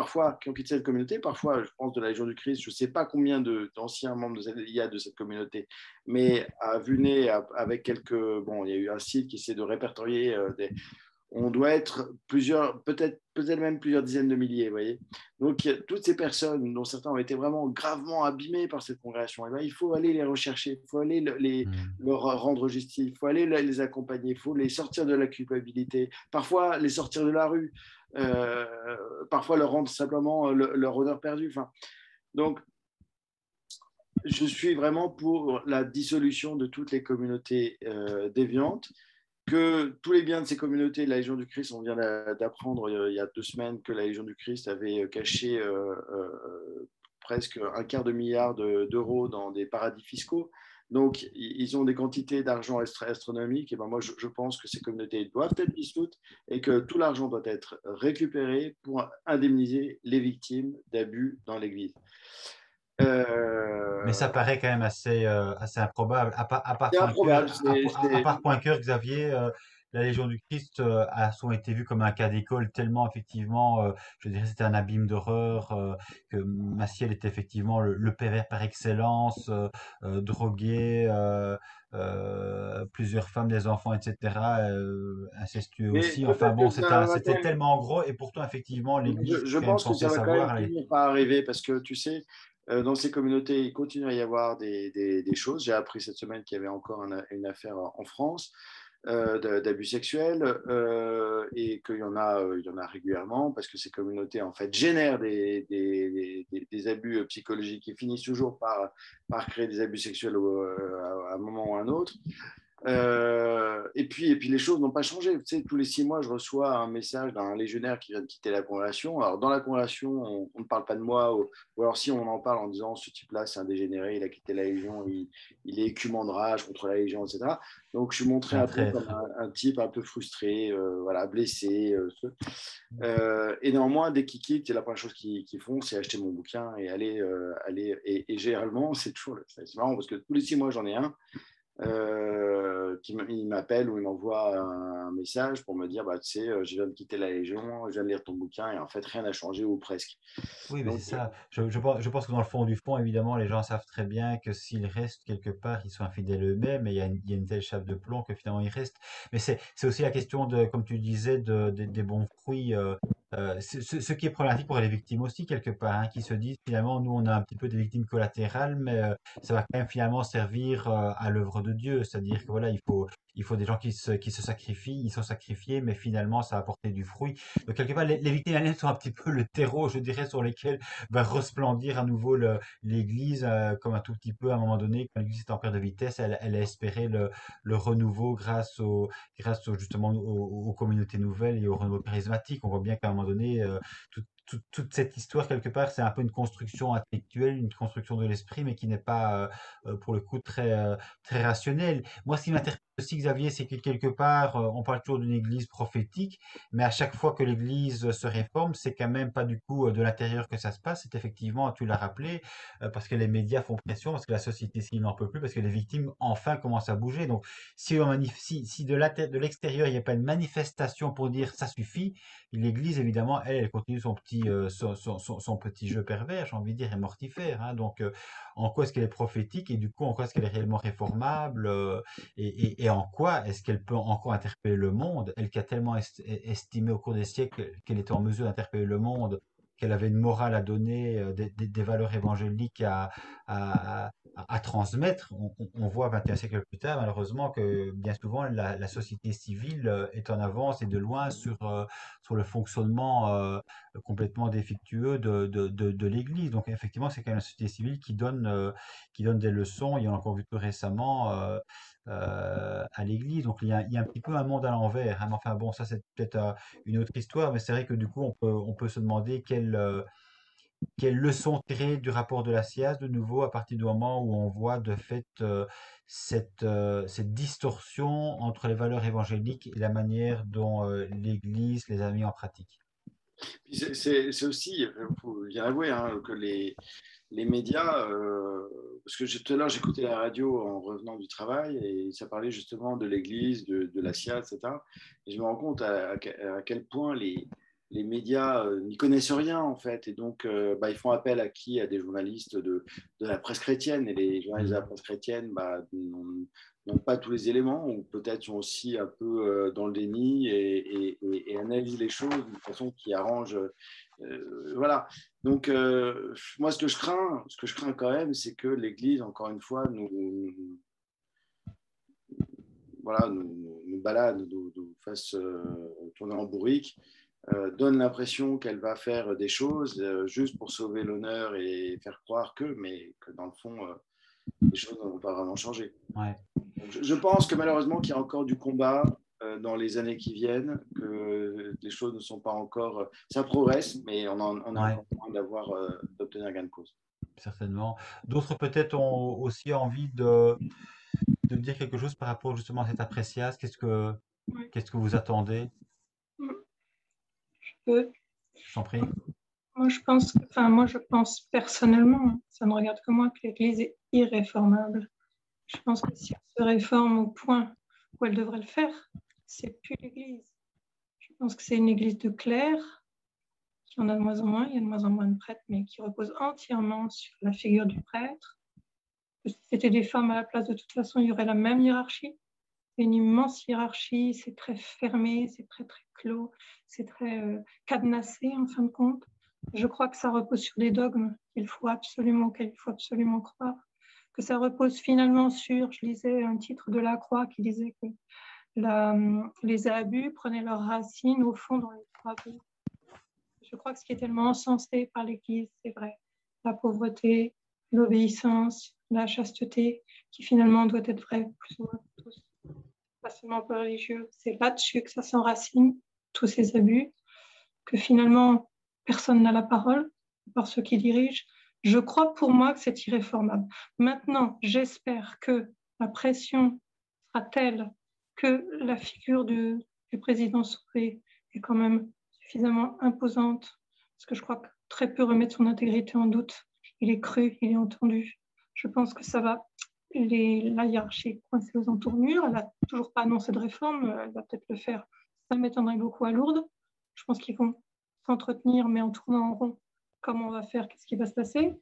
cette communauté. Parfois, je pense de la Légion du Christ, je ne sais pas combien d'anciens membres il y a de cette communauté, mais à vue nez, avec il y a eu un site qui essaie de répertorier on doit être peut-être même plusieurs dizaines de milliers, vous voyez. Donc, toutes ces personnes, dont certains ont été vraiment gravement abîmés par cette congrégation, il faut aller les rechercher, il faut aller leur rendre justice, il faut aller les accompagner, il faut les sortir de la culpabilité, parfois les sortir de la rue, parfois leur rendre simplement leur honneur perdu. Donc, je suis vraiment pour la dissolution de toutes les communautés déviantes, que tous les biens de ces communautés, la Légion du Christ, on vient d'apprendre il y a 2 semaines que la Légion du Christ avait caché presque $250 millions dans des paradis fiscaux. Donc, ils ont des quantités d'argent astronomiques. Et moi, je pense que ces communautés doivent être dissoutes et que tout l'argent doit être récupéré pour indemniser les victimes d'abus dans l'Église. Mais ça paraît quand même assez improbable. À part C'est improbable. Poincaré, Xavier, la Légion du Christ a souvent été vue comme un cas d'école, tellement effectivement, je dirais, c'était un abîme d'horreur, que Massiel était effectivement le pervers par excellence, drogué, plusieurs femmes, des enfants, etc., incestueux Mais aussi. Enfin peut-être que bon, ça va c'était tellement gros, et pourtant effectivement, l'Église Je est quand même pense que ça censée va quand même savoir. finir par arriver parce que tu sais, dans ces communautés, il continue à y avoir des choses. J'ai appris cette semaine qu'il y avait encore une affaire en France d'abus sexuels et il y en a régulièrement parce que ces communautés en fait génèrent des abus psychologiques qui finissent toujours par créer des abus sexuels à un moment ou à un autre. Et puis les choses n'ont pas changé. Tu sais, tous les 6 mois, je reçois un message d'un légionnaire qui vient de quitter la congrégation. Alors, dans la congrégation, on ne parle pas de moi, ou alors si on en parle en disant ce type-là, c'est un dégénéré, il a quitté la Légion, il est écumant de rage contre la Légion, etc. Donc, je suis montré Un un peu traître. comme un type un peu frustré, voilà, blessé. Et néanmoins, dès qu'ils quittent, la première chose qu'ils font, c'est acheter mon bouquin et aller. Et généralement, c'est toujours. C'est marrant parce que tous les 6 mois, j'en ai un. Il m'appelle ou il m'envoie un message pour me dire tu sais, je viens de quitter la Légion, je viens de lire ton bouquin et en fait rien n'a changé ou presque. Oui, mais c'est Donc, ça. Je pense que dans le fond du fond, évidemment, les gens savent très bien que s'ils restent quelque part, ils sont infidèles eux-mêmes et il y a une telle chape de plomb que finalement ils restent. Mais c'est aussi la question de, comme tu disais, des bons fruits. Ce qui est problématique pour les victimes aussi, quelque part, hein, qui se disent finalement, nous, on a un petit peu des victimes collatérales, mais ça va quand même finalement servir à l'œuvre de Dieu. C'est-à-dire que voilà, il faut des gens qui se sacrifient, ils sont sacrifiés, mais finalement, ça va apporter du fruit. Donc, quelque part, les victimes elles sont un petit peu le terreau, je dirais, sur lesquels va resplendir à nouveau l'Église, comme un tout petit peu à un moment donné, quand l'Église est en perte de vitesse, elle a espéré le renouveau justement aux communautés nouvelles et au renouveau charismatique. On voit bien qu'à un moment donné, toute cette histoire, quelque part, c'est un peu une construction intellectuelle, une construction de l'esprit, mais qui n'est pas, pour le coup, très rationnelle. Moi, ce qui m'intéresse aussi, Xavier, c'est que quelque part, on parle toujours d'une église prophétique, mais à chaque fois que l'église se réforme, c'est quand même pas du coup de l'intérieur que ça se passe. C'est effectivement, tu l'as rappelé, parce que les médias font pression, parce que la société civile n'en peut plus, parce que les victimes enfin commencent à bouger. Donc, si de l'extérieur, il n'y a pas une manifestation pour dire ça suffit, l'église, évidemment, elle continue son petit jeu pervers, j'ai envie de dire, et mortifère, hein. Donc, en quoi est-ce qu'elle est prophétique et du coup, en quoi est-ce qu'elle est réellement réformable, et en quoi est-ce qu'elle peut encore interpeller le monde, elle qui a tellement estimé au cours des siècles qu'elle était en mesure d'interpeller le monde, qu'elle avait une morale à donner, des valeurs évangéliques à, à transmettre. On voit 21 siècles plus tard, malheureusement, que bien souvent, la société civile est en avance et de loin sur le fonctionnement complètement défectueux de l'Église. Donc, effectivement, c'est quand même la société civile qui donne des leçons. Il y en a encore vu plus récemment. À l'église. Donc il y a un petit peu un monde à l'envers, hein. Mais enfin bon, ça c'est peut-être une autre histoire, mais c'est vrai que du coup on peut se demander quelle leçon tirer du rapport de la SIAZ de nouveau à partir du moment où on voit de fait cette distorsion entre les valeurs évangéliques et la manière dont l'Église les a mis en pratique. C'est aussi, il faut bien avouer, hein, que les médias, parce que tout à l'heure j'écoutais la radio en revenant du travail et ça parlait justement de l'Église, de la SIA, etc. Et je me rends compte à quel point les médias n'y connaissent rien en fait. Et donc ils font appel à qui? À des journalistes de la presse chrétienne. Et les journalistes de la presse chrétienne n'ont pas tous les éléments ou peut-être sont aussi un peu dans le déni et analysent les choses d'une façon qui arrange. Voilà. Donc, moi, ce que je crains quand même, c'est que l'Église, encore une fois, nous balade, nous fasse tourner en bourrique, donne l'impression qu'elle va faire des choses juste pour sauver l'honneur et faire croire mais que dans le fond, les choses ne vont pas vraiment changer. Ouais. Donc, je pense que malheureusement, qu'il y a encore du combat dans les années qui viennent, que les choses ne sont pas encore. Ça progresse, mais on est encore loin d'obtenir gain de cause. Certainement. D'autres peut-être ont aussi envie de dire quelque chose par rapport justement à cette appréciation. Qu'est-ce que vous attendez? Je J'en prie. Moi, je pense personnellement, hein, ça ne regarde que moi, que l'Église est irréformable. Je pense que si elle se réforme au point où elle devrait le faire, c'est plus l'Église. Je pense que c'est une Église de clercs, qui en a de moins en moins, il y a de moins en moins de prêtres, mais qui repose entièrement sur la figure du prêtre. Si c'était des femmes à la place, de toute façon, il y aurait la même hiérarchie. Une immense hiérarchie, c'est très fermé, c'est très très clos, c'est très cadenassé en fin de compte. Je crois que ça repose sur des dogmes auquel il faut absolument croire, que ça repose finalement sur, je lisais un titre de La Croix qui disait que les abus prenaient leurs racines au fond dans les trois bouts. Je crois que ce qui est tellement encensé par l'Église, c'est vrai, la pauvreté, l'obéissance, la chasteté, qui finalement doit être vraie plus ou moins pour tous, pas seulement pour les religieux. C'est là-dessus que ça s'enracine, tous ces abus, que finalement personne n'a la parole, par ceux qui dirigent. Je crois pour moi que c'est irréformable. Maintenant, j'espère que la pression sera telle que la figure du président Sauvé est quand même suffisamment imposante, parce que je crois que très peu remettent son intégrité en doute. Il est cru, il est entendu. Je pense que ça va. La hiérarchie est coincée aux entournures. Elle n'a toujours pas annoncé de réforme. Elle va peut-être le faire. Ça m'étonnerait beaucoup à Lourdes. Je pense qu'ils vont s'entretenir, mais en tournant en rond. Comment on va faire? Qu'est-ce qui va se passer?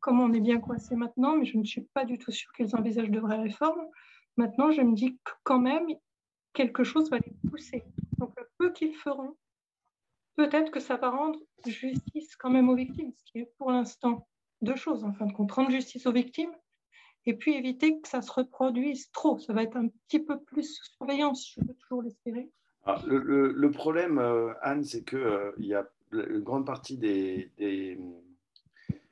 Comment on est bien coincé maintenant? Mais je ne suis pas du tout sûre qu'ils envisagent de vraies réformes. Maintenant, je me dis que quand même, quelque chose va les pousser. Donc, le peu qu'ils feront, peut-être que ça va rendre justice quand même aux victimes, ce qui est pour l'instant deux choses, en fin de compte, rendre justice aux victimes et puis éviter que ça se reproduise trop. Ça va être un petit peu plus sous surveillance, je peux toujours l'espérer. Le problème, Anne, c'est qu'il y a une grande partie des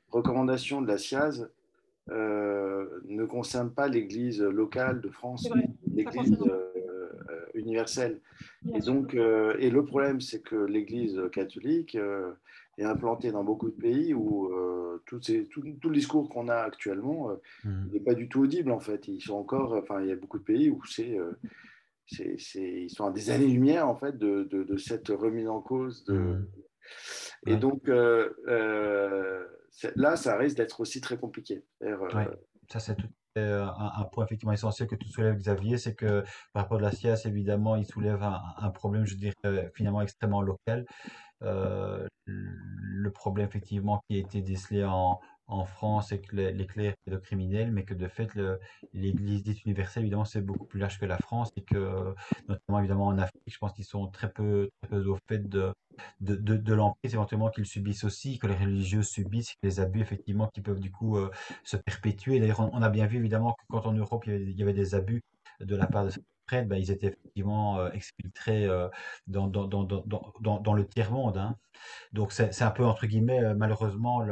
recommandations de la SIAZ ne concernent pas l'Église locale de France, l'Église universelle. Et donc, et le problème, c'est que l'Église catholique est implanté dans beaucoup de pays où tout le discours qu'on a actuellement n'est pas du tout audible en fait. Ils sont encore, enfin, il y a beaucoup de pays où ils sont à des années-lumière en fait de cette remise en cause. Et Ouais. donc là, ça risque d'être aussi très compliqué. Ouais, ça c'est tout un point effectivement essentiel que tu soulèves, Xavier, c'est que par rapport à la science, évidemment, il soulève un problème, je dirais, finalement extrêmement local. Le problème effectivement qui a été décelé en France, c'est que les clercs pédocriminels, mais que de fait l'Église dite universelle, évidemment, c'est beaucoup plus large que la France et que notamment évidemment en Afrique, je pense qu'ils sont très peu au fait de l'emprise éventuellement qu'ils subissent aussi, que les religieux subissent, que les abus effectivement qui peuvent du coup se perpétuer. D'ailleurs, on a bien vu évidemment que quand en Europe il y avait des abus de la part de certains prêtres, ben, ils étaient effectivement exfiltrés dans le tiers-monde, hein. Donc c'est un peu entre guillemets malheureusement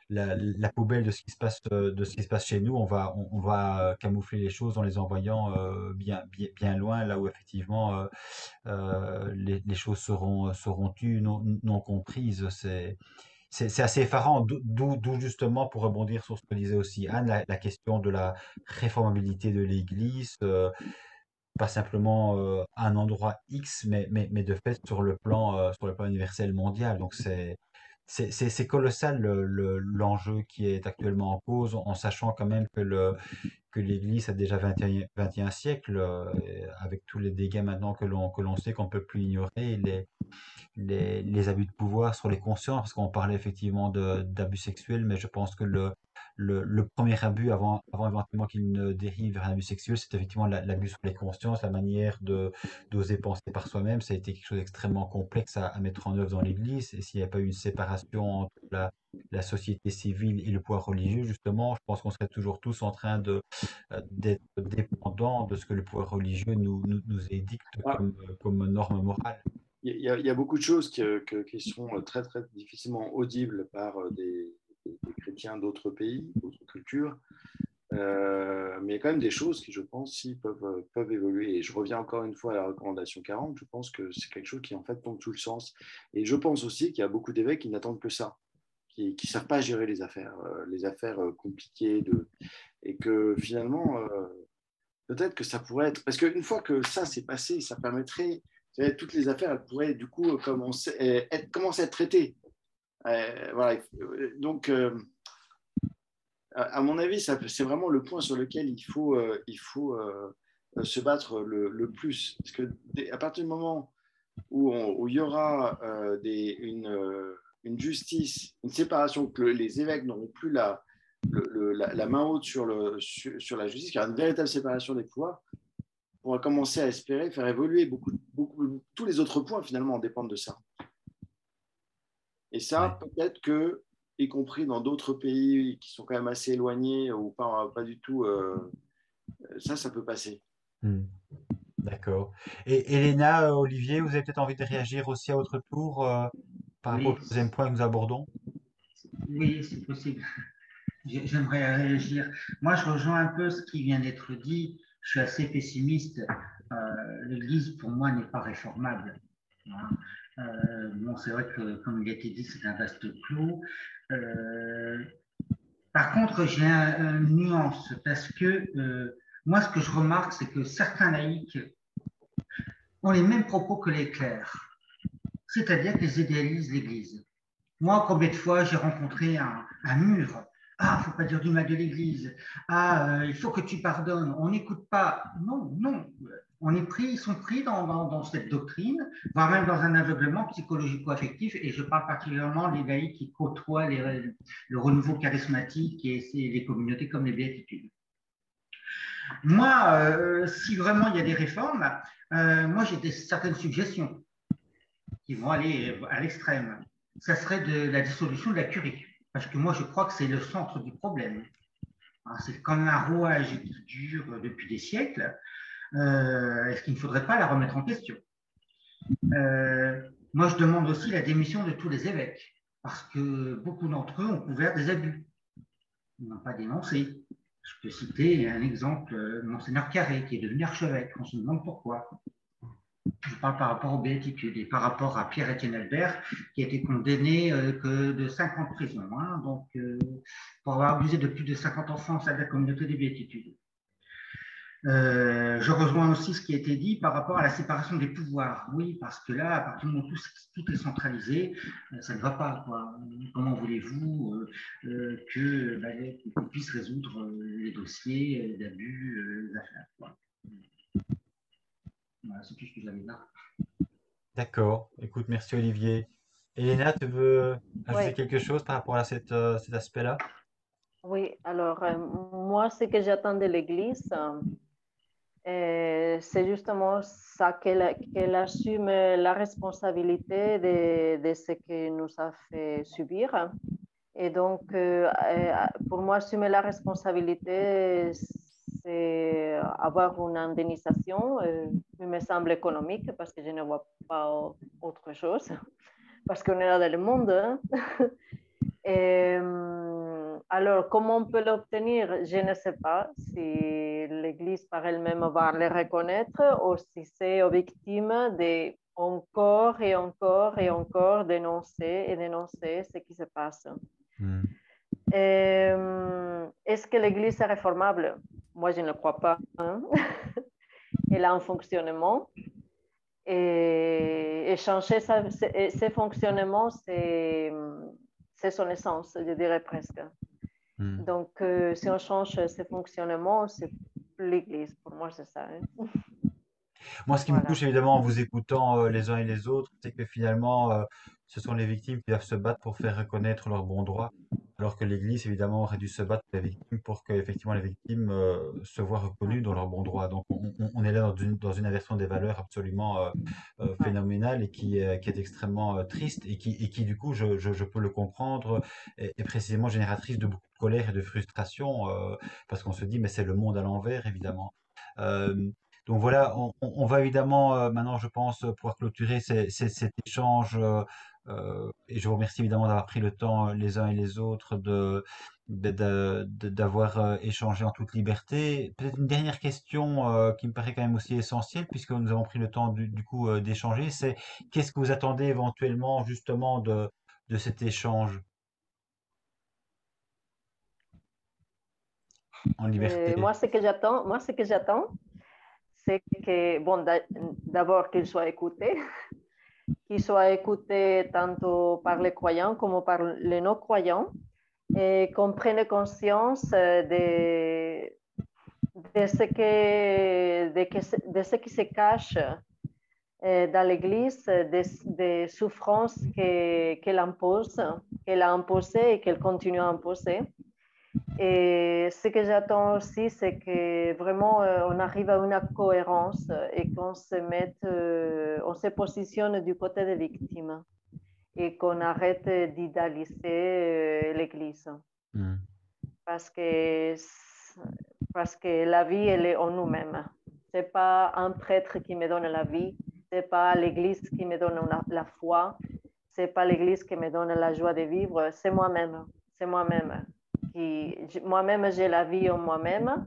la poubelle de ce qui se passe chez nous. On va camoufler les choses en les envoyant bien loin, là où effectivement les choses seront tues, non comprises. C'est assez effarant, d'où justement, pour rebondir sur ce que disait aussi Anne, la question de la réformabilité de l'Église, pas simplement à un endroit X, mais de fait sur le plan universel mondial. Donc c'est colossal l'enjeu qui est actuellement en cause, en sachant quand même que l'Église a déjà 21 siècles, avec tous les dégâts maintenant que l'on sait qu'on ne peut plus ignorer, les abus de pouvoir sur les consciences, parce qu'on parlait effectivement d'abus sexuels, mais je pense que le premier abus, avant éventuellement qu'il ne dérive vers un abus sexuel, c'est effectivement l'abus sur les consciences, la manière d'oser penser par soi-même. Ça a été quelque chose d'extrêmement complexe à mettre en œuvre dans l'Église, et s'il n'y avait pas eu une séparation entre la société civile et le pouvoir religieux, justement, je pense qu'on serait toujours tous en train d'être dépendants de ce que le pouvoir religieux nous édicte comme norme morale. Il y a beaucoup de choses qui sont très, très difficilement audibles par des chrétiens d'autres pays, d'autres cultures. Mais il y a quand même des choses qui, je pense, si, peuvent évoluer. Et je reviens encore une fois à la recommandation 40. Je pense que c'est quelque chose qui, en fait, tombe sous le sens. Et je pense aussi qu'il y a beaucoup d'évêques qui n'attendent que ça, qui ne savent pas gérer les affaires compliquées. Et que finalement, peut-être que ça pourrait être. Parce qu'une fois que ça s'est passé, ça permettrait. Toutes les affaires, elles pourraient du coup commencer à être traitées. Voilà. Donc, à mon avis, c'est vraiment le point sur lequel il faut se battre le plus. Parce que à partir du moment où il y aura une justice, une séparation, que les évêques n'auront plus la main haute sur la justice, qu'il y aura une véritable séparation des pouvoirs, on va commencer à espérer faire évoluer tous les autres points finalement dépendent de ça. Et ça, peut-être que, y compris dans d'autres pays qui sont quand même assez éloignés ou pas du tout, ça peut passer. D'accord. Et Elena, Olivier, vous avez peut-être envie de réagir aussi à votre tour par rapport au deuxième point que nous abordons? Oui, c'est possible. J'aimerais réagir. Moi, je rejoins un peu ce qui vient d'être dit. Je suis assez pessimiste. L'Église, pour moi, n'est pas réformable. Bon, c'est vrai que, comme il a été dit, c'est un vaste clou. Par contre, j'ai une nuance parce que moi, ce que je remarque, c'est que certains laïcs ont les mêmes propos que les clercs, c'est-à-dire qu'ils idéalisent l'Église. Moi, combien de fois j'ai rencontré un mur. Ah, il ne faut pas dire du mal de l'Église. Ah, il faut que tu pardonnes. On n'écoute pas. Non, non. Ils sont pris dans cette doctrine, voire même dans un aveuglement psychologico-affectif. Et je parle particulièrement des laïcs qui côtoient le renouveau charismatique et les communautés comme les béatitudes. Moi, si vraiment il y a des réformes, moi j'ai certaines suggestions qui vont aller à l'extrême. Ça serait de la dissolution de la curie. Parce que moi, je crois que c'est le centre du problème. C'est comme un rouage qui dure depuis des siècles. Est-ce qu'il ne faudrait pas la remettre en question? Moi, je demande aussi la démission de tous les évêques, parce que beaucoup d'entre eux ont couvert des abus. Ils n'ont pas dénoncé. Je peux citer un exemple, Monseigneur Carré, qui est devenu archevêque. On se demande pourquoi. Je parle par rapport aux béatitudes et par rapport à Pierre-Étienne Albert, qui a été condamné que de 5 ans de prison, hein, donc pour avoir abusé de plus de 50 enfants au sein de la communauté des béatitudes. Je rejoins aussi ce qui a été dit par rapport à la séparation des pouvoirs. Oui, parce que là, à partir du moment où tout est centralisé, ça ne va pas, quoi. Comment voulez-vous qu'on puisse résoudre les dossiers d'abus, les affaires, quoi. Voilà, c'est tout ce que j'avais là. D'accord. Écoute, merci Olivier. Elena, tu veux ajouter Oui, quelque chose par rapport à cet aspect-là? oui. Alors, moi, ce que j'attends de l'Église, c'est justement ça qu'elle assume la responsabilité de ce que nous a fait subir. Et donc, pour moi, assumer la responsabilité, c'est avoir une indemnisation, il me semble économique, parce que je ne vois pas autre chose, parce qu'on est là dans le monde. Hein. Et, alors, comment on peut l'obtenir? Je ne sais pas si l'Église par elle-même va le reconnaître ou si c'est aux victimes de encore et encore et encore dénoncer et dénoncer ce qui se passe. Est-ce que l'Église est réformable? Moi, je ne le crois pas. Hein. Elle a un fonctionnement et changer ses fonctionnements, c'est son essence, je dirais presque. Donc, si on change ses fonctionnements, c'est l'Église. Pour moi, c'est ça. Hein. Moi, ce qui me Voilà. touche évidemment en vous écoutant les uns et les autres, c'est que finalement, ce sont les victimes qui doivent se battre pour faire reconnaître leurs bons droits, alors que l'Église, évidemment, aurait dû se battre pour les victimes pour que, effectivement, les victimes se voient reconnues Ouais. dans leurs bons droits. Donc, on est là dans une inversion des valeurs absolument Ouais. phénoménale et qui est extrêmement triste et qui, du coup, je peux le comprendre, est précisément génératrice de beaucoup de colère et de frustration, parce qu'on se dit, mais c'est le monde à l'envers, évidemment. Euh, donc voilà, on va évidemment maintenant, je pense, pouvoir clôturer cet échange. Et je vous remercie évidemment d'avoir pris le temps les uns et les autres d'avoir échangé en toute liberté. Peut-être une dernière question qui me paraît quand même aussi essentielle, puisque nous avons pris le temps du coup d'échanger, c'est qu'est-ce que vous attendez éventuellement justement de cet échange en liberté? Moi, ce que j'attends, c'est que, bon, d'abord qu'il soit écouté tant par les croyants comme par les non-croyants, et qu'on prenne conscience de ce qui se cache dans l'Église, des souffrances qu'elle impose, qu'elle a imposées et qu'elle continue à imposer. Et ce que j'attends aussi, c'est que vraiment on arrive à une cohérence et qu'on on se positionne du côté des victimes et qu'on arrête d'idéaliser l'Église. Parce que, parce que la vie, elle est en nous-mêmes. Ce n'est pas un prêtre qui me donne la vie, ce n'est pas l'Église qui me donne la foi, ce n'est pas l'Église qui me donne la joie de vivre, c'est moi-même. C'est moi-même. Moi-même, j'ai la vie en moi-même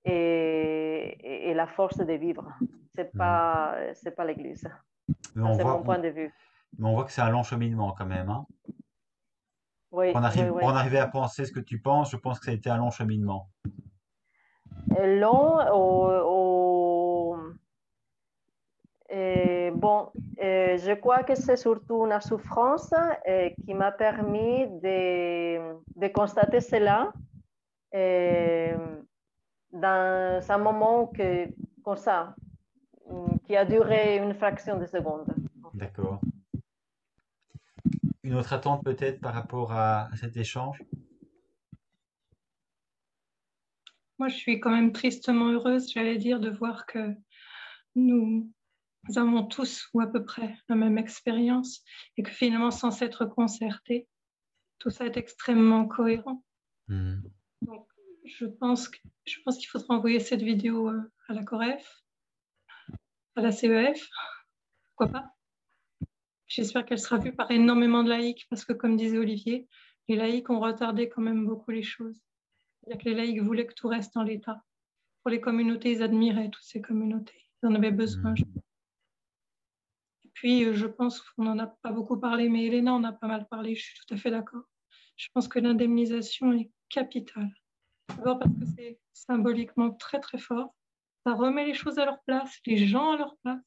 et la force de vivre. Ce n'est pas l'Église. C'est mon point de vue. Mais on voit que c'est un long cheminement quand même, hein. Oui, oui, Pour oui. en arriver à penser ce que tu penses, je pense que ça a été un long cheminement. Long bon, je crois que c'est surtout une souffrance qui m'a permis de constater cela dans un moment comme ça, qui a duré une fraction de seconde. D'accord. Une autre attente peut-être par rapport à cet échange? Moi, je suis quand même tristement heureuse, j'allais dire, de voir que nous avons tous ou à peu près la même expérience et que finalement, sans s'être concertés, tout ça est extrêmement cohérent. Donc, je pense qu'il faudra envoyer cette vidéo à la COREF, à la CEF, pourquoi pas. J'espère qu'elle sera vue par énormément de laïcs parce que, comme disait Olivier, les laïcs ont retardé quand même beaucoup les choses. C'est-à-dire que les laïcs voulaient que tout reste en l'état. Pour les communautés, ils admiraient toutes ces communautés. Ils en avaient besoin. puis, je pense qu'on n'en a pas beaucoup parlé, mais Elena en a pas mal parlé, je suis tout à fait d'accord. Je pense que l'indemnisation est capitale. D'abord parce que c'est symboliquement très, très fort. Ça remet les choses à leur place, les gens à leur place,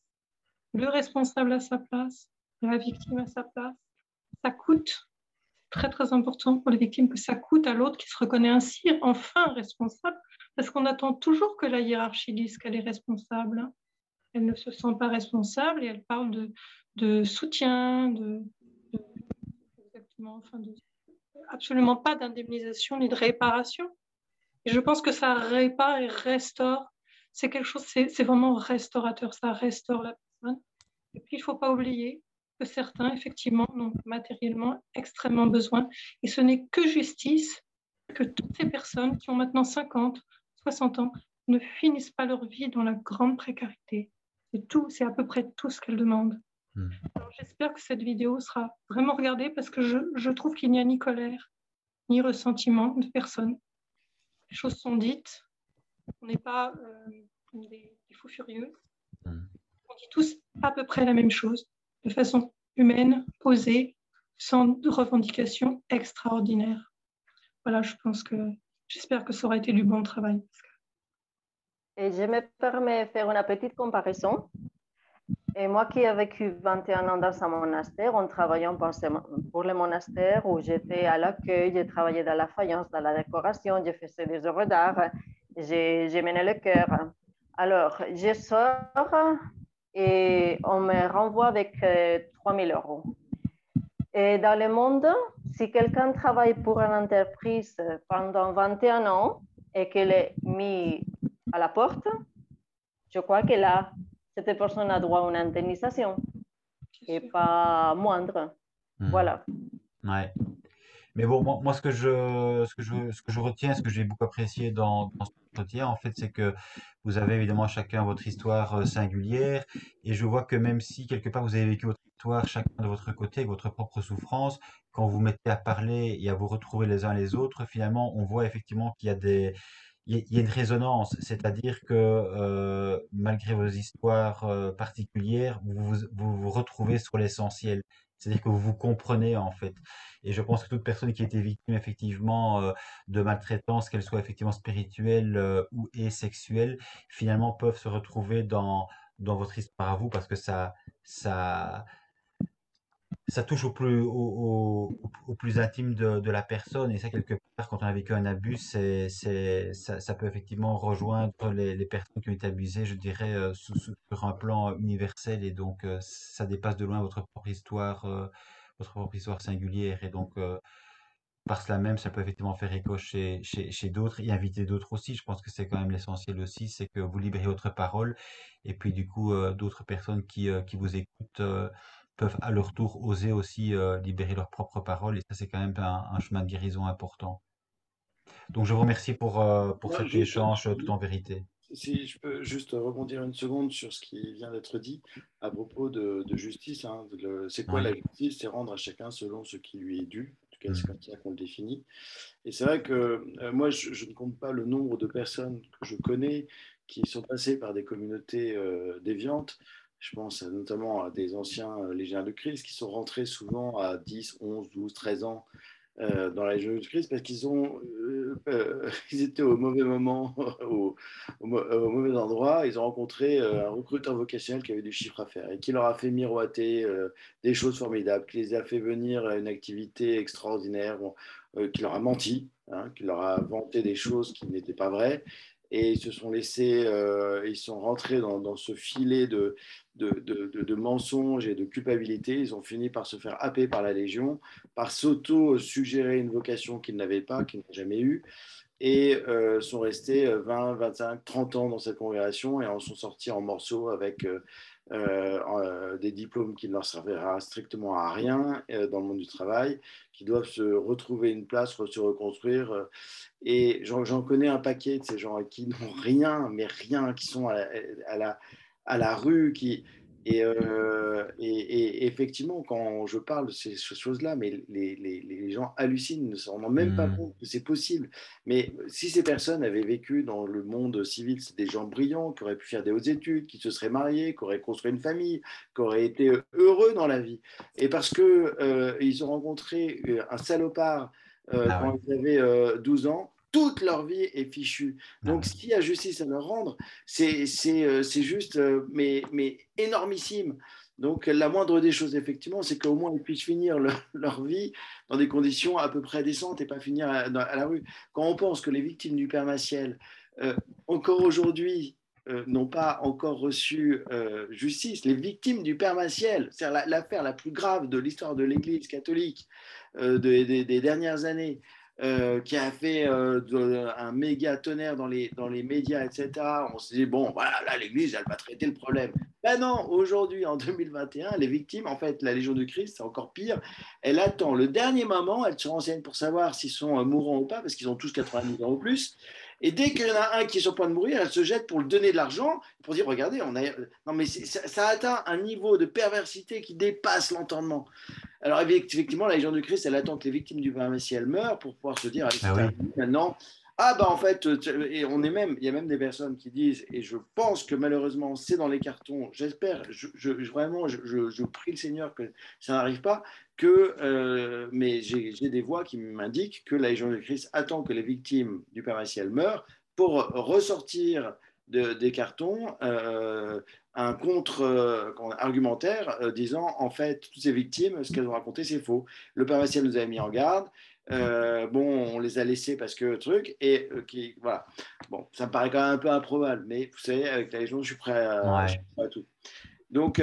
le responsable à sa place, la victime à sa place. Ça coûte, c'est très, très important pour les victimes que ça coûte à l'autre qui se reconnaît ainsi enfin responsable, parce qu'on attend toujours que la hiérarchie dise qu'elle est responsable. Elle ne se sent pas responsable et elle parle de soutien, exactement, enfin absolument pas d'indemnisation ni de réparation. Et je pense que ça répare et restaure. C'est quelque chose, c'est vraiment restaurateur, ça restaure la personne. Et puis, il ne faut pas oublier que certains, effectivement, en ont matériellement extrêmement besoin. Et ce n'est que justice que toutes ces personnes qui ont maintenant 50, 60 ans ne finissent pas leur vie dans la grande précarité. C'est tout, c'est à peu près tout ce qu'elles demandent. Alors, j'espère que cette vidéo sera vraiment regardée parce que je trouve qu'il n'y a ni colère, ni ressentiment de personne. Les choses sont dites. On n'est pas des fous furieux. On dit tous à peu près la même chose, de façon humaine, posée, sans revendication extraordinaire. Voilà, j'espère que ça aura été du bon travail. Et je me permets de faire une petite comparaison. Et moi qui ai vécu 21 ans dans un monastère, en travaillant pour le monastère où j'étais à l'accueil, j'ai travaillé dans la faïence, dans la décoration, j'ai fait des œuvres d'art, j'ai mené le chœur. Alors, je sors et on me renvoie avec 3 000 euros. Et dans le monde, si quelqu'un travaille pour une entreprise pendant 21 ans et qu'elle est mise à la porte, je crois que là, cette personne a droit à une indemnisation et pas moindre. Voilà. Ouais. Mais bon, moi ce que je retiens, ce que j'ai beaucoup apprécié dans ce entretien, en fait, c'est que vous avez évidemment chacun votre histoire singulière, et je vois que même si quelque part vous avez vécu votre histoire chacun de votre côté, avec votre propre souffrance, quand vous mettez à parler et à vous retrouver les uns les autres, finalement, on voit effectivement qu'il y a il y a une résonance, c'est-à-dire que malgré vos histoires particulières, vous retrouvez sur l'essentiel. C'est-à-dire que vous vous comprenez en fait. Et je pense que toute personne qui a été victime effectivement de maltraitance, qu'elle soit effectivement spirituelle ou et sexuelle, finalement peuvent se retrouver dans votre histoire à vous parce que ça, ça touche au plus intime de la personne. Et ça, quelque part, quand on a vécu un abus, ça peut effectivement rejoindre les personnes qui ont été abusées, je dirais, sur un plan universel. Et donc, ça dépasse de loin votre propre histoire singulière. Et donc, par cela même, ça peut effectivement faire écho chez d'autres et inviter d'autres aussi. Je pense que c'est quand même l'essentiel aussi, c'est que vous libérez votre parole et puis du coup, d'autres personnes qui vous écoutent peuvent à leur tour oser aussi libérer leur propre parole et ça, c'est quand même un chemin de guérison important. Donc, je vous remercie pour Moi, cet juste, échange tout en vérité. si je peux juste rebondir une seconde sur ce qui vient d'être dit à propos de justice. Hein. C'est quoi Oui. la justice? C'est rendre à chacun selon ce qui lui est dû. En tout cas, c'est Mm. comme ça qu'on le définit. Et c'est vrai que moi, je ne compte pas le nombre de personnes que je connais qui sont passées par des communautés déviantes. Je pense notamment à des anciens légionnaires de Christ qui sont rentrés souvent à 10, 11, 12, 13 ans dans la Légion du Christ parce ils étaient au mauvais moment, au mauvais endroit. Ils ont rencontré un recruteur vocationnel qui avait du chiffre à faire et qui leur a fait miroiter des choses formidables, qui les a fait venir à une activité extraordinaire, qui leur a menti, hein, qui leur a vanté des choses qui n'étaient pas vraies. Et ils se sont laissés, ils sont rentrés dans ce filet de mensonges et de culpabilité. Ils ont fini par se faire happer par la Légion, par s'auto-suggérer une vocation qu'ils n'avaient pas, qu'ils n'ont jamais eue, et sont restés 20, 25, 30 ans dans cette congrégation et en sont sortis en morceaux avec des diplômes qui ne leur servira strictement à rien dans le monde du travail, qui doivent se retrouver une place, se reconstruire. Et j'en connais un paquet de ces gens qui n'ont rien, mais rien, qui sont à la rue, Et effectivement, quand je parle de ces choses-là, mais les gens hallucinent, ne s'en rendent même pas compte que c'est possible. Mais si ces personnes avaient vécu dans le monde civil, c'est des gens brillants, qui auraient pu faire des hautes études, qui se seraient mariés, qui auraient construit une famille, qui auraient été heureux dans la vie. Et parce que ils ont rencontré un salopard Ah quand oui. ils avaient 12 ans, toute leur vie est fichue. Ah Donc, oui. s'il y a justice à leur rendre, c'est juste, mais énormissime. Donc, la moindre des choses, effectivement, c'est qu'au moins ils puissent finir leur vie dans des conditions à peu près décentes et pas finir à la rue. Quand on pense que les victimes du Père Maciel, encore aujourd'hui, n'ont pas encore reçu justice, les victimes du Père Maciel, c'est l'affaire la plus grave de l'histoire de l'Église catholique des dernières années, qui a fait un méga tonnerre dans les médias, etc. On se dit, bon, voilà, là, l'Église, elle va traiter le problème. Ben non, aujourd'hui, en 2021, les victimes, en fait, la Légion du Christ, c'est encore pire. Elle attend le dernier moment, elle se renseigne pour savoir s'ils sont mourants ou pas, parce qu'ils ont tous 90 ans ou plus. Et dès qu'il y en a un qui est sur le point de mourir, elle se jette pour le donner de l'argent, pour dire, regardez, on a... Non, mais ça atteint un niveau de perversité qui dépasse l'entendement. Alors, effectivement, la Légion du Christ, elle attend que les victimes du Père Messie meurent pour pouvoir se dire, allez, c'est Ah oui. terminé maintenant. Ah, bah, en fait, et il y a même des personnes qui disent, et je pense que malheureusement, c'est dans les cartons, j'espère, vraiment, je prie le Seigneur que ça n'arrive pas, mais j'ai des voix qui m'indiquent que la Légion du Christ attend que les victimes du Père Messie meurent pour ressortir des cartons un contre-argumentaire disant en fait toutes ces victimes, ce qu'elles ont raconté c'est faux. Le Père Maciel nous avait mis en garde. Bon, on les a laissés parce que truc voilà. Bon, ça me paraît quand même un peu improbable, mais vous savez, avec la Légion, je suis prêt Ouais. à tout. Donc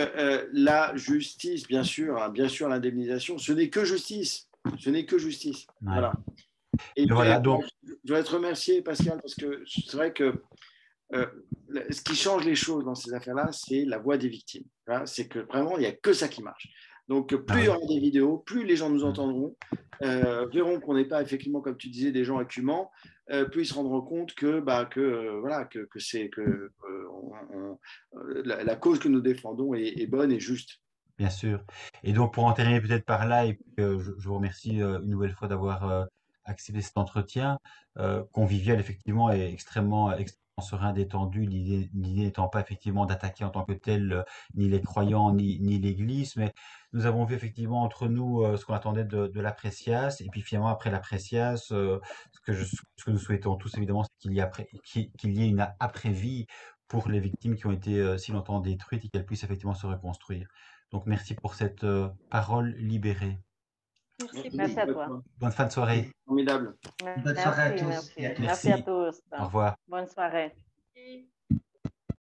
la justice, bien sûr, hein, bien sûr, l'indemnisation, ce n'est que justice. Ce n'est que justice. Ouais. Voilà. Et voilà, donc, je dois te remercier, Pascal, parce que c'est vrai que ce qui change les choses dans ces affaires-là, c'est la voix des victimes. Voilà, c'est que vraiment, il n'y a que ça qui marche. Donc, plus il y aura des vidéos, plus les gens nous entendront, verront qu'on n'est pas effectivement, comme tu disais, des gens écumants, plus ils se rendront compte voilà, que c'est que la cause que nous défendons est bonne et juste. bien sûr. Et donc, pour en terminer peut-être par là, et puis, je vous remercie une nouvelle fois d'avoir accepté cet entretien convivial, effectivement, et extrêmement serein, détendu. L'idée n'étant pas effectivement d'attaquer en tant que tel ni les croyants ni l'Église, mais nous avons vu effectivement entre nous ce qu'on attendait de la Précias, et puis finalement après la Précias, ce que nous souhaitons tous évidemment, c'est qu'il y ait une après-vie pour les victimes qui ont été si longtemps détruites et qu'elles puissent effectivement se reconstruire. Donc merci pour cette parole libérée. Merci à toi. Bonne fin de soirée. Formidable. Bonne soirée à tous Merci. et à tous. Merci à tous. Au revoir. Bonne soirée.